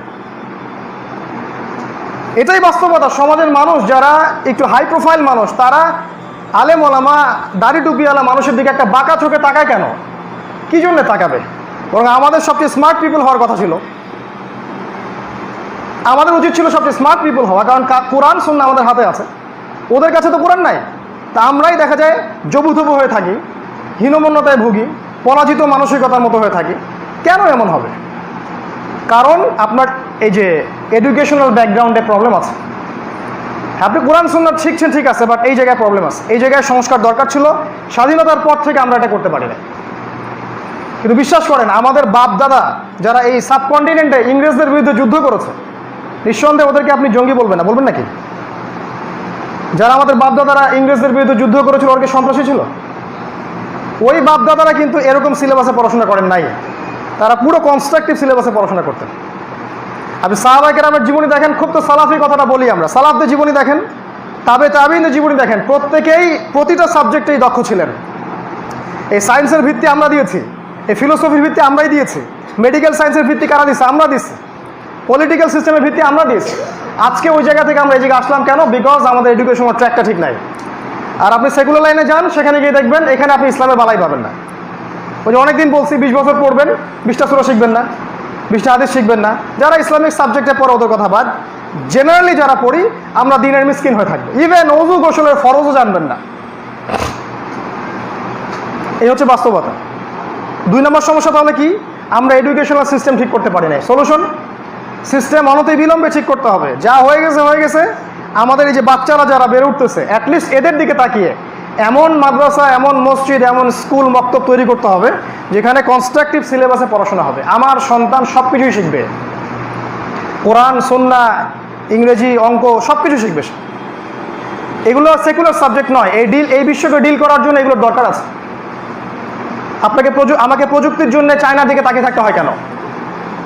এটাই বাস্তবতা। সমাজের মানুষ যারা একটু হাই প্রোফাইল মানুষ, তারা আলেম ওলামা, দাড়ি টুপিওয়ালা মানুষের দিকে একটা বাঁকা চোখে তাকায় কেন? কি জন্য তাকাবে? বরং আমাদের সবচেয়ে স্মার্ট পিপল হওয়ার কথা ছিল। আমাদের উচিত ছিল সবচেয়ে স্মার্ট পিপল হওয়া, কারণ কোরআন সুন্নাহ আমাদের হাতে আছে। ওদের কাছে তো কোরআন নাই। তা আমরাই দেখা যায় জবুথবু হয়ে থাকি, হীনমন্যতায় ভুগি, পরাজিত মানসিকতার মতো হয়ে থাকি। কেন এমন হবে? কারণ আপনার এই যে এডুকেশনাল ব্যাকগ্রাউন্ডে প্রবলেম আছে। আপনি কোরআন সুন্নাহ শিখছেন, ঠিক আছে, বাট এই জায়গায় প্রবলেম আছে। এই জায়গায় সংস্কার দরকার ছিল। স্বাধীনতার পর থেকে আমরা এটা করতে পারি না। কিন্তু বিশ্বাস করেন, আমাদের বাপ দাদা যারা এই সাবকন্টিনেন্টে ইংরেজদের বিরুদ্ধে যুদ্ধ করেছে, নিঃসন্দেহে ওদেরকে আপনি জঙ্গি বলবেন না, বলবেন নাকি? যারা আমাদের বাপ দাদারা ইংরেজদের বিরুদ্ধে যুদ্ধ করেছিল, ওরা কি সন্ত্রাসী ছিল? ওই বাপ দাদারা কিন্তু এরকম সিলেবাসে পড়াশোনা করেন নাই। তারা পুরো কনস্ট্রাকটিভ সিলেবাসে পড়াশোনা করতেন। আপনি সাহাবায়ে কেরামের জীবনী দেখেন, খুব তো সালাফি কথাটা বলি আমরা, সালাফদের জীবনী দেখেন, তাবেঈনদের জীবনী দেখেন, প্রত্যেকেই প্রতিটা সাবজেক্টেই দক্ষ ছিলেন। এই সায়েন্সের ভিত্তি আমরা দিয়েছি, এই ফিলোসফির ভিত্তি আমরাই দিয়েছি, মেডিকেল সায়েন্সের ভিত্তি কারা দিয়েছে? আমরা দিচ্ছি। পলিটিক্যাল সিস্টেমের ভিত্তি আমরা দিয়েছি। আজকে ওই জায়গা থেকে আমরা এই জায়গায় আসলাম কেন? বিকজ আমাদের এডুকেশনের ট্র্যাকটা ঠিক নাই। আর আপনি সেকুলার লাইনে যান, সেখানে গিয়ে দেখবেন এখানে আপনি ইসলামের বালাই পাবেন না। ওই যে অনেকদিন বলছি, 20 বছর পড়বেন, 20টা সূরা শিখবেন না, 20টা হাদিস শিখবেন না। যারা ইসলামিক সাবজেক্টে পড়ে ওদের কথা বাদ, জেনারেলি যারা পড়ি আমরা দিনের মিসকিন হয়ে থাকবো। ইভেন ওযু গোসলের ফরজও জানবেন না। এই হচ্ছে বাস্তবতা। 2 নম্বর সমস্যা তাহলে কি? আমরা এডুকেশনাল সিস্টেম ঠিক করতে পারি না। সলিউশন, সিস্টেম অনতি বিলম্বে ঠিক করতে হবে। যা হয়ে গেছে। আমাদের এই যে বাচ্চারা যারা বেড়ে উঠতেছে, অ্যাটলিস্ট এদের দিকে তাকিয়ে এমন মাদ্রাসা, এমন মসজিদ, এমন স্কুল মক্তব তৈরি করতে হবে যেখানে কনস্ট্রাকটিভ সিলেবাসে পড়াশোনা হবে। আমার সন্তান সব কিছুই শিখবে, কোরআন সুন্নাহ, ইংরেজি, অঙ্ক সব কিছু শিখবে। এগুলো সেকুলার সাবজেক্ট নয়। এই বিশ্বকে ডিল করার জন্য এগুলোর দরকার আছে। আমাকে প্রযুক্তির জন্য চায়নার দিকে তাকিয়ে থাকতে হয় কেন?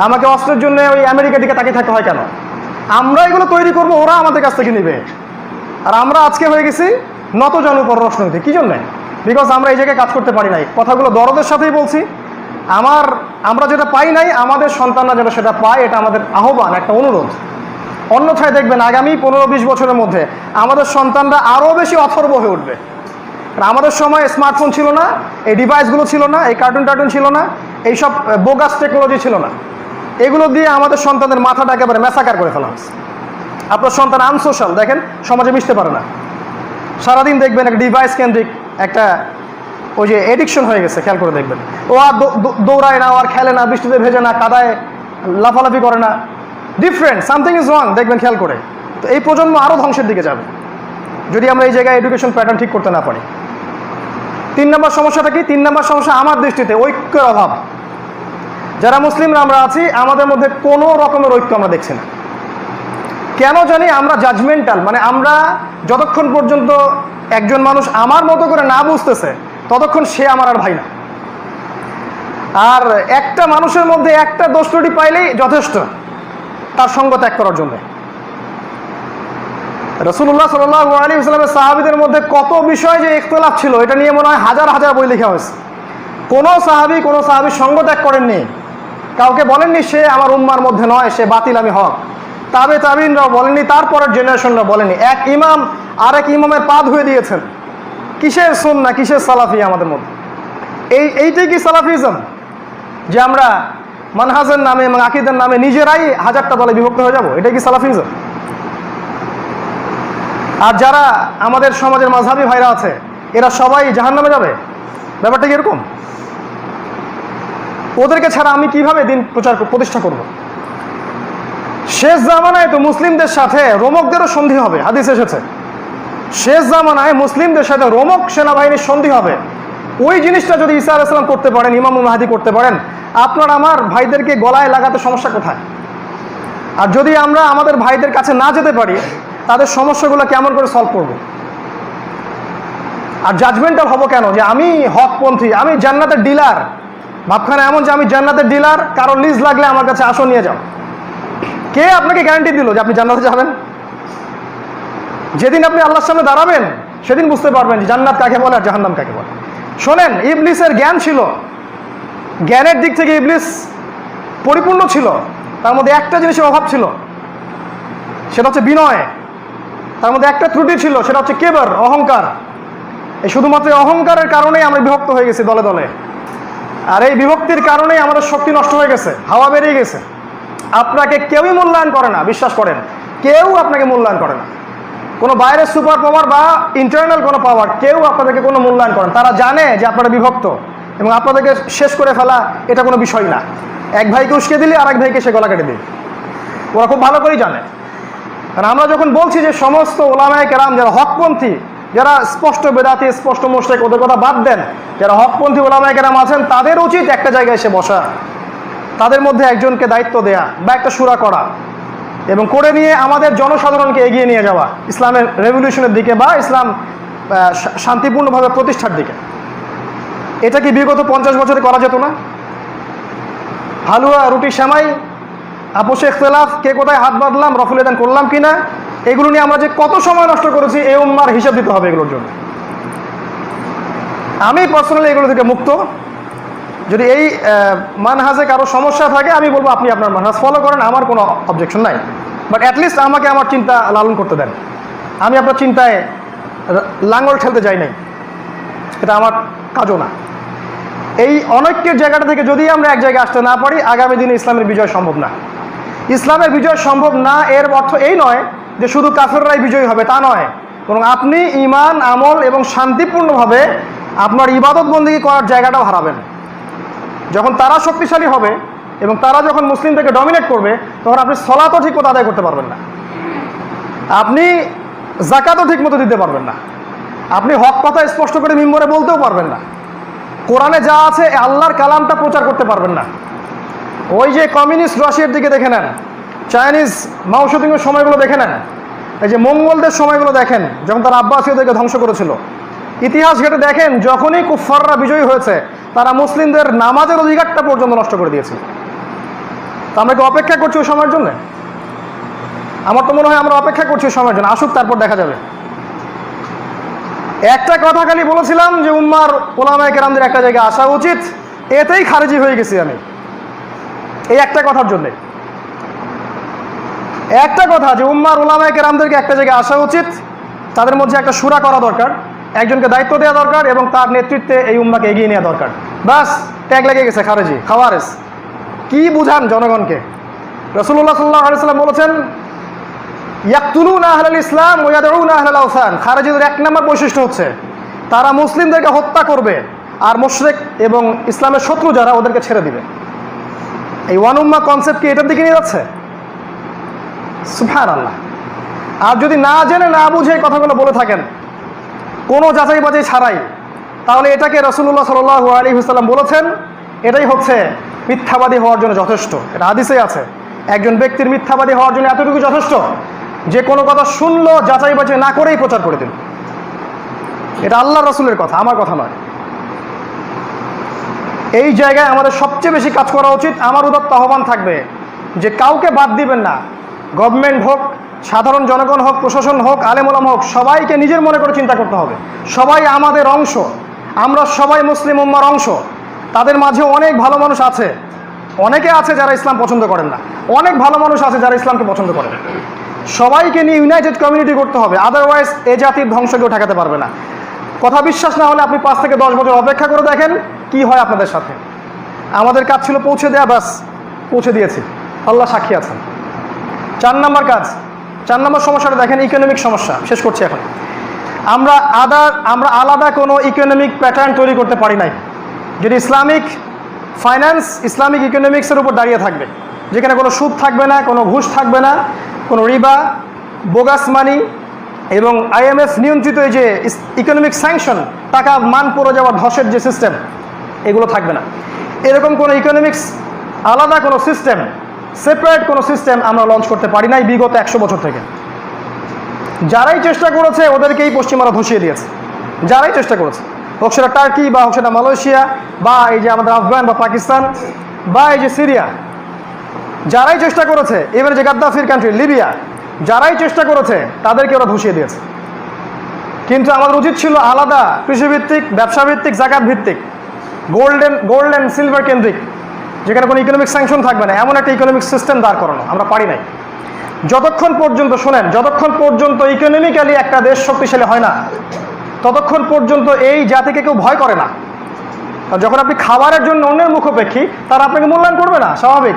আমাকে অস্ত্রের জন্য ওই আমেরিকার দিকে তাকিয়ে থাকতে হয় কেন? আমরা এগুলো তৈরি করব, ওরা আমাদের কাছ থেকে নেবে। আর আমরা আজকে হয়ে গেছি নতজানু পররাষ্ট্রনীতি। কি জন্যে? বিকজ আমরা এই জায়গায় কাজ করতে পারি নাই। কথাগুলো দরদের সাথেই বলছি। আমরা যেটা পাই নাই, আমাদের সন্তানরা যেন সেটা পায়, এটা আমাদের আহ্বান, একটা অনুরোধ। অন্যথায় দেখবেন আগামী 15-20 বছরের মধ্যে আমাদের সন্তানরা আরও বেশি অথর্ব হয়ে উঠবে। আমাদের সময় স্মার্টফোন ছিল না, এই ডিভাইসগুলো ছিল না, এই কার্টুন ছিল না, এইসব বোগাস টেকনোলজি ছিল না। এগুলো দিয়ে আমাদের সন্তানদের মাথাটা একেবারে ম্যাসাকার করে ফেলা হয়েছে। আপনার সন্তান আনসোশ্যাল, দেখেন, সমাজে মিশতে পারে না। সারাদিন দেখবেন একটা ডিভাইস কেন্দ্রিক একটা ওই যে এডিকশন হয়ে গেছে। খেয়াল করে দেখবেন, ও আর দৌড়ায় না, ও আর খেলে না, বৃষ্টিতে ভেজে না, কাদায় লাফালাফি করে না। ডিফারেন্ট, সামথিং ইজ রং, দেখবেন খেয়াল করে। তো এই প্রজন্ম আরও ধ্বংসের দিকে যাবে যদি আমরা এই জায়গায় এডুকেশন প্যাটার্ন ঠিক করতে না পারি। 3 নম্বর সমস্যাটা কি? 3 নম্বর সমস্যা আমার দৃষ্টিতে ঐক্যের অভাব। যারা মুসলিমরা আমরা আছি, আমাদের মধ্যে কোনো রকমের ঐক্য আমরা দেখছি না। কেন জানি আমরা জাজমেন্টাল, মানে আমরা যতক্ষণ পর্যন্ত একজন মানুষ আমার মতো করে না বুঝতেছে, ততক্ষণ সে আমার আর ভাই না। আর একটা মানুষের মধ্যে একটা দোষ ত্রুটি পাইলেই যথেষ্ট তার সঙ্গ ত্যাগ করার জন্য। রাসূলুল্লাহ সাল্লাল্লাহু আলাইহি ওয়াসাল্লামের সাহাবীদের মধ্যে কত বিষয় যে ইখতিলাফ ছিল, এটা নিয়ে মনে হয় হাজার হাজার বই লেখা হয়েছে। কোনো সাহাবী সঙ্গ ত্যাগ করেননি, কাউকে বলেননি সে আমার উম্মার মধ্যে নয়, সে বাতিল আমি হক। তাবিনরাও বলেননি, তারপরের জেনারেশনরা বলেনি। এক ইমাম আরেক ইমামের পা ধুয়ে দিয়েছেন। কিসের সুন্নাহ, কিসের সালাফি আমাদের মধ্যে? এইটাই কি সালাফিজম, যে আমরা মানহাজের নামে এবং আকীদার নামে নিজেরাই হাজারটা দলে বিভক্ত হয়ে যাব? এটাই কি সালাফিজম? আর যারা আমাদের সমাজের মাযহাবী ভাইরা আছে, এরা সবাই জাহান্নামে যাবে? ব্যাপারটা কি এরকম? ওদেরকে ছাড়া আমি কিভাবে দিন প্রতিষ্ঠা করব? শেষ জামানায় তো মুসলিমদের সাথে রোমকদেরও সন্ধি হবে, হাদিস এসেছে। শেষ জামানায় মুসলিমদের সাথে রোমক সেনাবাহিনীর সন্ধি হবে। ওই জিনিসটা যদি ঈসা আলাইহিস সালাম করতে পারেন, ইমামুল মাহদী করতে পারেন, আপনার আমার ভাইদেরকে গলায় লাগাতে সমস্যা কোথায়? আর যদি আমরা আমাদের ভাইদের কাছে না যেতে পারি, তাদের সমস্যাগুলো কেমন করে সলভ করব? আর জাজমেন্টাল হব কেন যে আমি হকপন্থী, আমি জান্নাতের ডিলার? ভাবখানা এমন যে আমি জান্নাতের ডিলার, কারো লিজ লাগলে আমার কাছে আসো, নিয়ে যাও। কে আপনাকে গ্যারান্টি দিল যে আপনি জান্নাতে যাবেন? যেদিন আপনি আল্লাহর সামনে দাঁড়াবেন, সেদিন বুঝতে পারবেন যে জান্নাত কাকে বলে আর জাহান্নাম কাকে বলে। শোনেন, ইবলিসের জ্ঞান ছিল, জ্ঞানের দিক থেকে ইবলিস পরিপূর্ণ ছিল। তার মধ্যে একটা জিনিসের অভাব ছিল, সেটা হচ্ছে বিনয়। তার মধ্যে একটা ত্রুটি ছিল, সেটা হচ্ছে কিবর, অহংকার। এই শুধুমাত্র অহংকারের কারণেই আমরা বিভক্ত হয়ে গেছি দলে দলে। আর এই বিভক্তির কারণেই আমাদের শক্তি নষ্ট হয়ে গেছে, হাওয়া বেরিয়ে গেছে। আপনাকে কেউই মূল্যায়ন করে না, বিশ্বাস করেন, কেউ আপনাকে মূল্যায়ন করে না। কোনো বাইরের সুপার পাওয়ার বা ইন্টারনাল কোনো পাওয়ার, কেউ আপনাদেরকে কোনো মূল্যায়ন করেন। তারা জানে যে আপনারা বিভক্ত, এবং আপনাদেরকে শেষ করে ফেলা এটা কোনো বিষয় না। এক ভাইকে উস্কে দিলে আর এক ভাইকে সে গলা কেটে দিই, ওরা খুব ভালো করেই জানে। কারণ আমরা যখন বলছি যে সমস্ত ওলামায়ে কেরাম যারা হকপন্থী, যারা স্পষ্ট বেদাতি, স্পষ্ট মুশরিক, ওদের কথা বাদ দেন, যারা হকপন্থী ওলামায়ে কেরাম আছেন, তাদের উচিত একটা জায়গায় এসে বসা, তাদের মধ্যে একজনকে দায়িত্ব দেয়া বা একটা শুরা করা, এবং করে নিয়ে আমাদের জনসাধারণকে এগিয়ে নিয়ে যাওয়া ইসলামের রেভলিউশনের দিকে বা ইসলাম শান্তিপূর্ণভাবে প্রতিষ্ঠার দিকে। এটা কি বিগত 50 বছরে করা যেত না? হালুয়া, রুটি, সেমাই, আপোষে ইখতিলাফ, কে কোথায় হাত বাঁধলাম, রফুল এদান করলাম কিনা, এগুলো নিয়ে আমরা যে কত সময় নষ্ট করেছি, এই উম্মার হিসাব দিতে হবে এগুলোর জন্য। আমি পার্সোনালি এগুলো থেকে মুক্ত। যদি এই মানহাজে কারো সমস্যা থাকে, আমি বলবো আপনি আপনার মানহাজ ফলো করেন, আমার কোনো অবজেকশন নাই। বাট অ্যাটলিস্ট আমাকে আমার চিন্তা লালন করতে দেন। আমি আপনার চিন্তায় লাঙ্গল ঠেলতে যাই নাই, এটা আমার কাজও না। এই অনৈক্যের জায়গাটা থেকে যদি আমরা এক জায়গায় আসতে না পারি, আগামী দিনে ইসলামের বিজয় সম্ভব না। ইসলামের বিজয় সম্ভব না এর অর্থ এই নয় যে শুধু কাফেররাই বিজয়ী হবে, তা নয়। বরং আপনি ঈমান, আমল এবং শান্তিপূর্ণভাবে আপনার ইবাদত বন্দেগী করার জায়গাটাও হারাবেন। যখন তারা শক্তিশালী হবে এবং তারা যখন মুসলিমদেরকে ডমিনেট করবে, তখন আপনি সলাতও ঠিক মতো আদায় করতে পারবেন না, আপনি যাকাতও ঠিক মতো দিতে পারবেন না, আপনি হক কথা স্পষ্ট করে মিম্বরে বলতেও পারবেন না, কোরআনে যা আছে আল্লাহর কালামটা প্রচার করতে পারবেন না। ওই যে কমিউনিস্ট রাশিয়ার দিকে দেখে নেন, চাইনিজ মাওসেতুংয়ের সময়গুলো দেখে নেন, এই যে মঙ্গলদের সময়গুলো দেখেন, যখন তারা আব্বাসীয়দেরকে ধ্বংস করেছিল। ইতিহাস ঘেটে দেখেন, যখনই কুফাররা বিজয়ী হয়েছে, তারা মুসলিমদের নামাজের অধিকারটা পর্যন্ত নষ্ট করে দিয়েছে। তো আমরা কি অপেক্ষা করছি ওই সময়ের জন্য? আমার তো মনে হয় আমরা অপেক্ষা করছি ওই সময়ের জন্য, আসুক, তারপর দেখা যাবে। একটা কথা খালি বলেছিলাম যে উম্মার ওলামায়ে কেরামদের একটা জায়গায় আসা উচিত, এতেই খারিজি হয়ে গেছি আমি, এই একটা কথার জন্যে। একটা কথা যে উম্মার ওলামায়ে কেরামদেরকে একটা জায়গায় আসা উচিত, তাদের মধ্যে একটা শুরা করা দরকার, একজনকে দায়িত্ব দেওয়া দরকার, এবং তার নেতৃত্বে এই উম্মাকে এগিয়ে নেওয়া দরকার। বাস, ট্যাগ লেগে গেছে খারেজি, খাওয়ারেজ। কি বুঝান জনগণকে? রাসূলুল্লাহ সাল্লাল্লাহু আলাইহি ওয়াসাল্লাম বলেছেন, ইয়াকতুলুনা আহলাল ইসলাম ওয়া ইয়াদউনা আহলাল আওসান। খারেজিদের এক নম্বর বৈশিষ্ট্য হচ্ছে তারা মুসলিমদেরকে হত্যা করবে, আর মুশরিক এবং ইসলামের শত্রু যারা, ওদেরকে ছেড়ে দিবে। এই ওয়ান উম্মাহ কনসেপ্ট কি এটার দিকে নিয়ে যাচ্ছে? সুবহানাল্লাহ। আর যদি না জেনে না বুঝে এই কথাগুলো বলে থাকেন, কোনো যাচাই বাছাই ছাড়াই, তাহলে এটাকে রাসূলুল্লাহ সাল্লাল্লাহু আলাইহি ওয়াসাল্লাম বলেছেন, এটাই হচ্ছে মিথ্যাবাদী হওয়ার জন্য যথেষ্ট। এটা হাদিসে আছে, একজন ব্যক্তির মিথ্যাবাদী হওয়ার জন্য এতটুকু যথেষ্ট যে কোনো কথা শুনলো, যাচাই বাছাই না করেই প্রচার করে দিল। এটা আল্লাহর রাসূলের কথা, আমার কথা নয়। এই জায়গায় আমাদের সবচেয়ে বেশি কাজ করা উচিত। আমার উদাত্ত আহ্বান থাকবে যে কাউকে বাদ দিবেন না, গভর্নমেন্ট হোক, সাধারণ জনগণ হোক, প্রশাসন হোক, আলেম ওলামা হোক, সবাইকে নিজের মনে করে চিন্তা করতে হবে। সবাই আমাদের অংশ, আমরা সবাই মুসলিম উম্মার অংশ। তাদের মাঝে অনেক ভালো মানুষ আছে, অনেকে আছে যারা ইসলাম পছন্দ করেন না, অনেক ভালো মানুষ আছে যারা ইসলামকে পছন্দ করেন। সবাইকে নিয়ে ইউনাইটেড কমিউনিটি করতে হবে, আদারওয়াইজ এ জাতির ধ্বংস কেউ ঠেকাতে পারবে না। কথা বিশ্বাস না হলে আপনি 5 থেকে 10 বছর অপেক্ষা করে দেখেন কি হয় আপনাদের সাথে। আমাদের কাজ ছিল পৌঁছে দেয়া, ব্যাস পৌঁছে দিয়েছি, আল্লাহ সাক্ষী আছেন। 4 নম্বর কাজ, 4 নম্বর সমস্যাটা দেখেন, ইকোনমিক সমস্যা। শেষ করছি এখন। আমরা আলাদা কোনো ইকোনমিক প্যাটার্ন তৈরি করতে পারি নাই যদি ইসলামিক ফাইন্যান্স, ইসলামিক ইকোনমিক্সের উপর দাঁড়িয়ে থাকবে, যেখানে কোনো সুদ থাকবে না, কোনো ঘুষ থাকবে না, কোনো রিবা, বোগাস মানি এবং IMF নিয়ন্ত্রিত এই যে ইকোনমিক স্যাংশন, টাকা মান পড়ে যাওয়ার ধসের যে সিস্টেম, এগুলো থাকবে না। এরকম কোনো ইকোনমিক্স আলাদা কোনো সিস্টেম, সেপারেট কোনো সিস্টেম আমরা লঞ্চ করতে পারি নাই বিগত 100 বছর থেকে। যারাই চেষ্টা করেছে ওদেরকেই পশ্চিমারা ধসিয়ে দিয়েছে, যারাই চেষ্টা করেছে, হোক সেটা টার্কি বা হোক সেটা মালয়েশিয়া বা এই যে আমাদের আফগান বা পাকিস্তান বা এই যে সিরিয়া, যারাই চেষ্টা করেছে, এবারে যে গাদ্দাফির কান্ট্রি লিবিয়া, যারাই চেষ্টা করেছে তাদেরকে ওরা ধসিয়ে দিয়েছে। কিন্তু আমাদের উচিত ছিল আলাদা কৃষিভিত্তিক, ব্যবসাভিত্তিক, জাকাত ভিত্তিক, গোল্ড অ্যান্ড সিলভার কেন্দ্রিক, যেখানে কোনো ইকোনমিক স্যাংশন থাকবে না, এমন একটা ইকোনমিক সিস্টেম দাঁড় করানো। আমরা পারি নাই। যতক্ষণ পর্যন্ত, শোনেন, যতক্ষণ পর্যন্ত ইকোনমিক্যালি একটা দেশ শক্তিশালী হয় না, ততক্ষণ পর্যন্ত এই জাতিকে কেউ ভয় করে না। আর যখন আপনি খাবারের জন্য অন্যের মুখাপেক্ষী, তারা আপনাকে মূল্যায়ন করবে না, স্বাভাবিক।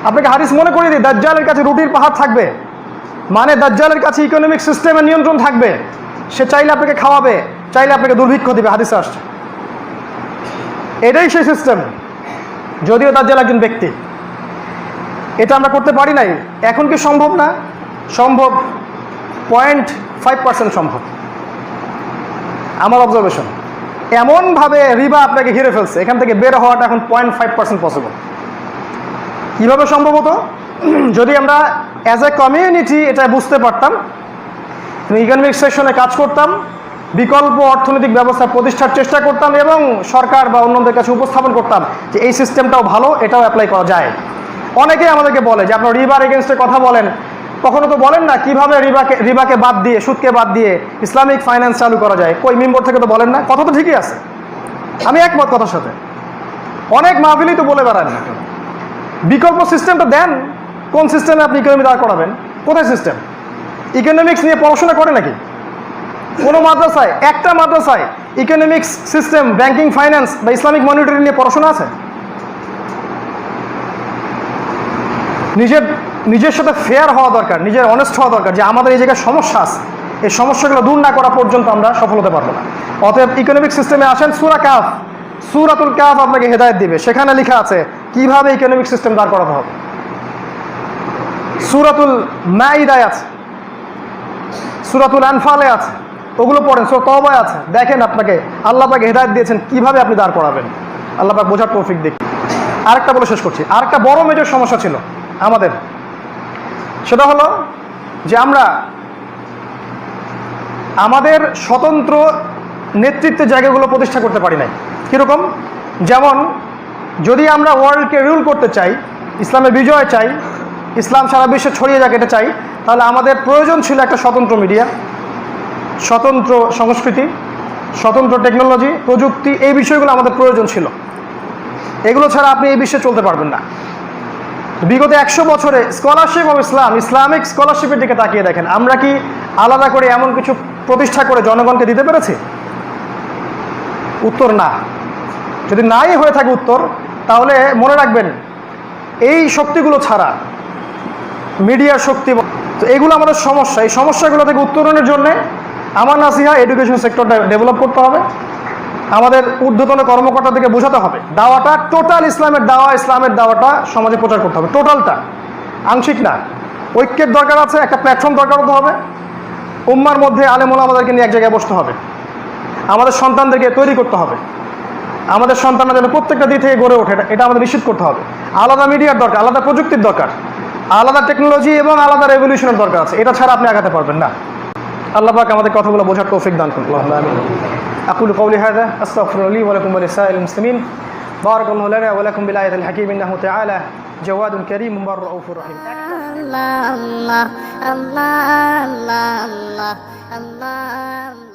আপনাকে হাদিস মনে করিয়ে দিই, দাজ্জালের কাছে রুটির পাহাড় থাকবে, মানে দাজ্জালের কাছে ইকোনমিক সিস্টেমের নিয়ন্ত্রণ থাকবে। সে চাইলে আপনাকে খাওয়াবে, চাইলে আপনাকে দুর্ভিক্ষ দিবে, হাদিসে আসছে। এটাই সেই সিস্টেম, যদিও দাজ্জাল একজন ব্যক্তি। এটা আমরা করতে পারি নাই। এখন কি সম্ভব না? সম্ভব, 0.5% সম্ভব। আমার অবজারভেশন, এমনভাবে রিবা আপনাকে ঘিরে ফেলছে, এখান থেকে বের হওয়াটা এখন 0.5% পসিবল। কীভাবে সম্ভব হতো? যদি আমরা অ্যাজ এ কমিউনিটি এটা বুঝতে পারতাম, ইকোনমিক সেকশনে কাজ করতাম, বিকল্প অর্থনৈতিক ব্যবস্থা প্রতিষ্ঠার চেষ্টা করতাম এবং সরকার বা অন্যদের কাছে উপস্থাপন করতাম যে এই সিস্টেমটাও ভালো, এটাও অ্যাপ্লাই করা যায়। অনেকেই আমাদেরকে বলে যে আপনারা রিবার এগেনস্টে কথা বলেন, কখনো তো বলেন না কিভাবে রিবাকে বাদ দিয়ে, সুদকে বাদ দিয়ে ইসলামিক ফাইন্যান্স চালু করা যায়। কই মেম্বার থেকে তো বলেন না। কথা তো ঠিকই আছে, আমি একমত কথার সাথে। অনেক মাহফিলই তো বলে বেড়ান না, বিকল্প সিস্টেমটা দেন। কোন সিস্টেমে আপনি ইকোনমি দাঁড় করাবেন? কোথায় সিস্টেম? ইকোনমিক্স নিয়ে পড়াশোনা করে নাকি কোনো মাদ্রাসায়? একটা মাদ্রাসায় ইকোনমিক্স সিস্টেম, ব্যাংকিং, ফাইন্যান্স বা ইসলামিক মনিটরিং নিয়ে পড়াশোনা আছে? নিজের সাথে ফেয়ার হওয়া দরকার, নিজের অনেস্ট হওয়া দরকার যে আমাদের এই জায়গায় সমস্যা আছে, এই সমস্যাগুলো দূর না করা পর্যন্ত আমরা সফল হতে পারবো না। অতএব ইকোনমিক সিস্টেমে আসেন। সূরাতুল কাহফ আপনাকে হেদায়েত দিবে, সেখানে লেখা আছে কিভাবে ইকোনমিক সিস্টেম দাঁড় করাতে হবে। সূরাতুল মাইদায় আছে, সূরাতুল আনফালে আছে, ওগুলো পড়েন। সূরা তওবায় আছে, দেখেন আপনাকে আল্লাহ পাক হেদায়েত দিয়েছেন কিভাবে আপনি দাঁড় করাবেন। আল্লাহ পাক বোঝার তৌফিক দিক। আরেকটা বলে শেষ করছি, আরেকটা বড় মেজর সমস্যা ছিল আমাদের, সেটা হলো যে আমরা আমাদের স্বতন্ত্র নেতৃত্বের জায়গাগুলো প্রতিষ্ঠা করতে পারি নাই। কীরকম? যেমন যদি আমরা ওয়ার্ল্ডকে রুল করতে চাই, ইসলামের বিজয় চাই, ইসলাম সারা বিশ্বে ছড়িয়ে যাক এটা চাই, তাহলে আমাদের প্রয়োজন ছিল একটা স্বতন্ত্র মিডিয়া, স্বতন্ত্র সংস্কৃতি, স্বতন্ত্র টেকনোলজি, প্রযুক্তি, এই বিষয়গুলো আমাদের প্রয়োজন ছিল। এগুলো ছাড়া আপনি এই বিশ্বে চলতে পারবেন না। বিগত 100 বছরে স্কলারশিপ অফ ইসলাম, ইসলামিক স্কলারশিপের দিকে তাকিয়ে দেখেন, আমরা কি আলাদা করে এমন কিছু প্রতিষ্ঠা করে জনগণকে দিতে পেরেছি? উত্তর না। যদি নাই হয়ে থাকে উত্তর, তাহলে মনে রাখবেন এই শক্তিগুলো ছাড়া, মিডিয়ার শক্তি, তো এগুলো আমাদের সমস্যা। এই সমস্যাগুলো থেকে উত্তরণের জন্যে আমার নাসিহা, এডুকেশন সেক্টরটা ডেভেলপ করতে হবে। আমাদের ঊর্ধ্বতন কর্মকর্তাদেরকে বোঝাতে হবে দাওয়াটা টোটাল ইসলামের দাওয়া, ইসলামের দাওয়াটা সমাজে প্রচার করতে হবে, টোটালটা, আংশিক না। ঐক্যের দরকার আছে, একটা প্ল্যাটফর্ম দরকার হতে হবে। উম্মার মধ্যে আলেম ওলামাদেরকে নিয়ে এক জায়গায় বসতে হবে। আমাদের সন্তানদেরকে তৈরি করতে হবে, আমাদের সন্তানরা যেন প্রত্যেকটা দিক থেকে গড়ে ওঠে, এটা আমাদের নিশ্চিত করতে হবে। আলাদা মিডিয়ার দরকার, আলাদা প্রযুক্তির দরকার, আলাদা টেকনোলজি এবং আলাদা রেভলিউশনের দরকার আছে। এটা ছাড়া আপনি আগাতে পারবেন না। আল্লাহ পাক আমাদের কথাগুলো বোঝার তৌফিক দান করুন। আল্লাহুম্মা আমিন। আকুলু কওলি হাযা আস্তাগফিরুল্লাহ লি ওয়া লাকুম ওয়া লিসাইরিল মুসলিমিন। বারাকাল্লাহু লানা ওয়া লাকুম বিল আয়াতিল হাকীম ইন্নাহু তাআলা জাওয়াদুন কারীম মুবারর রাউফুর রহিম। Allah, Allah, Allah, Allah, Allah, Allah.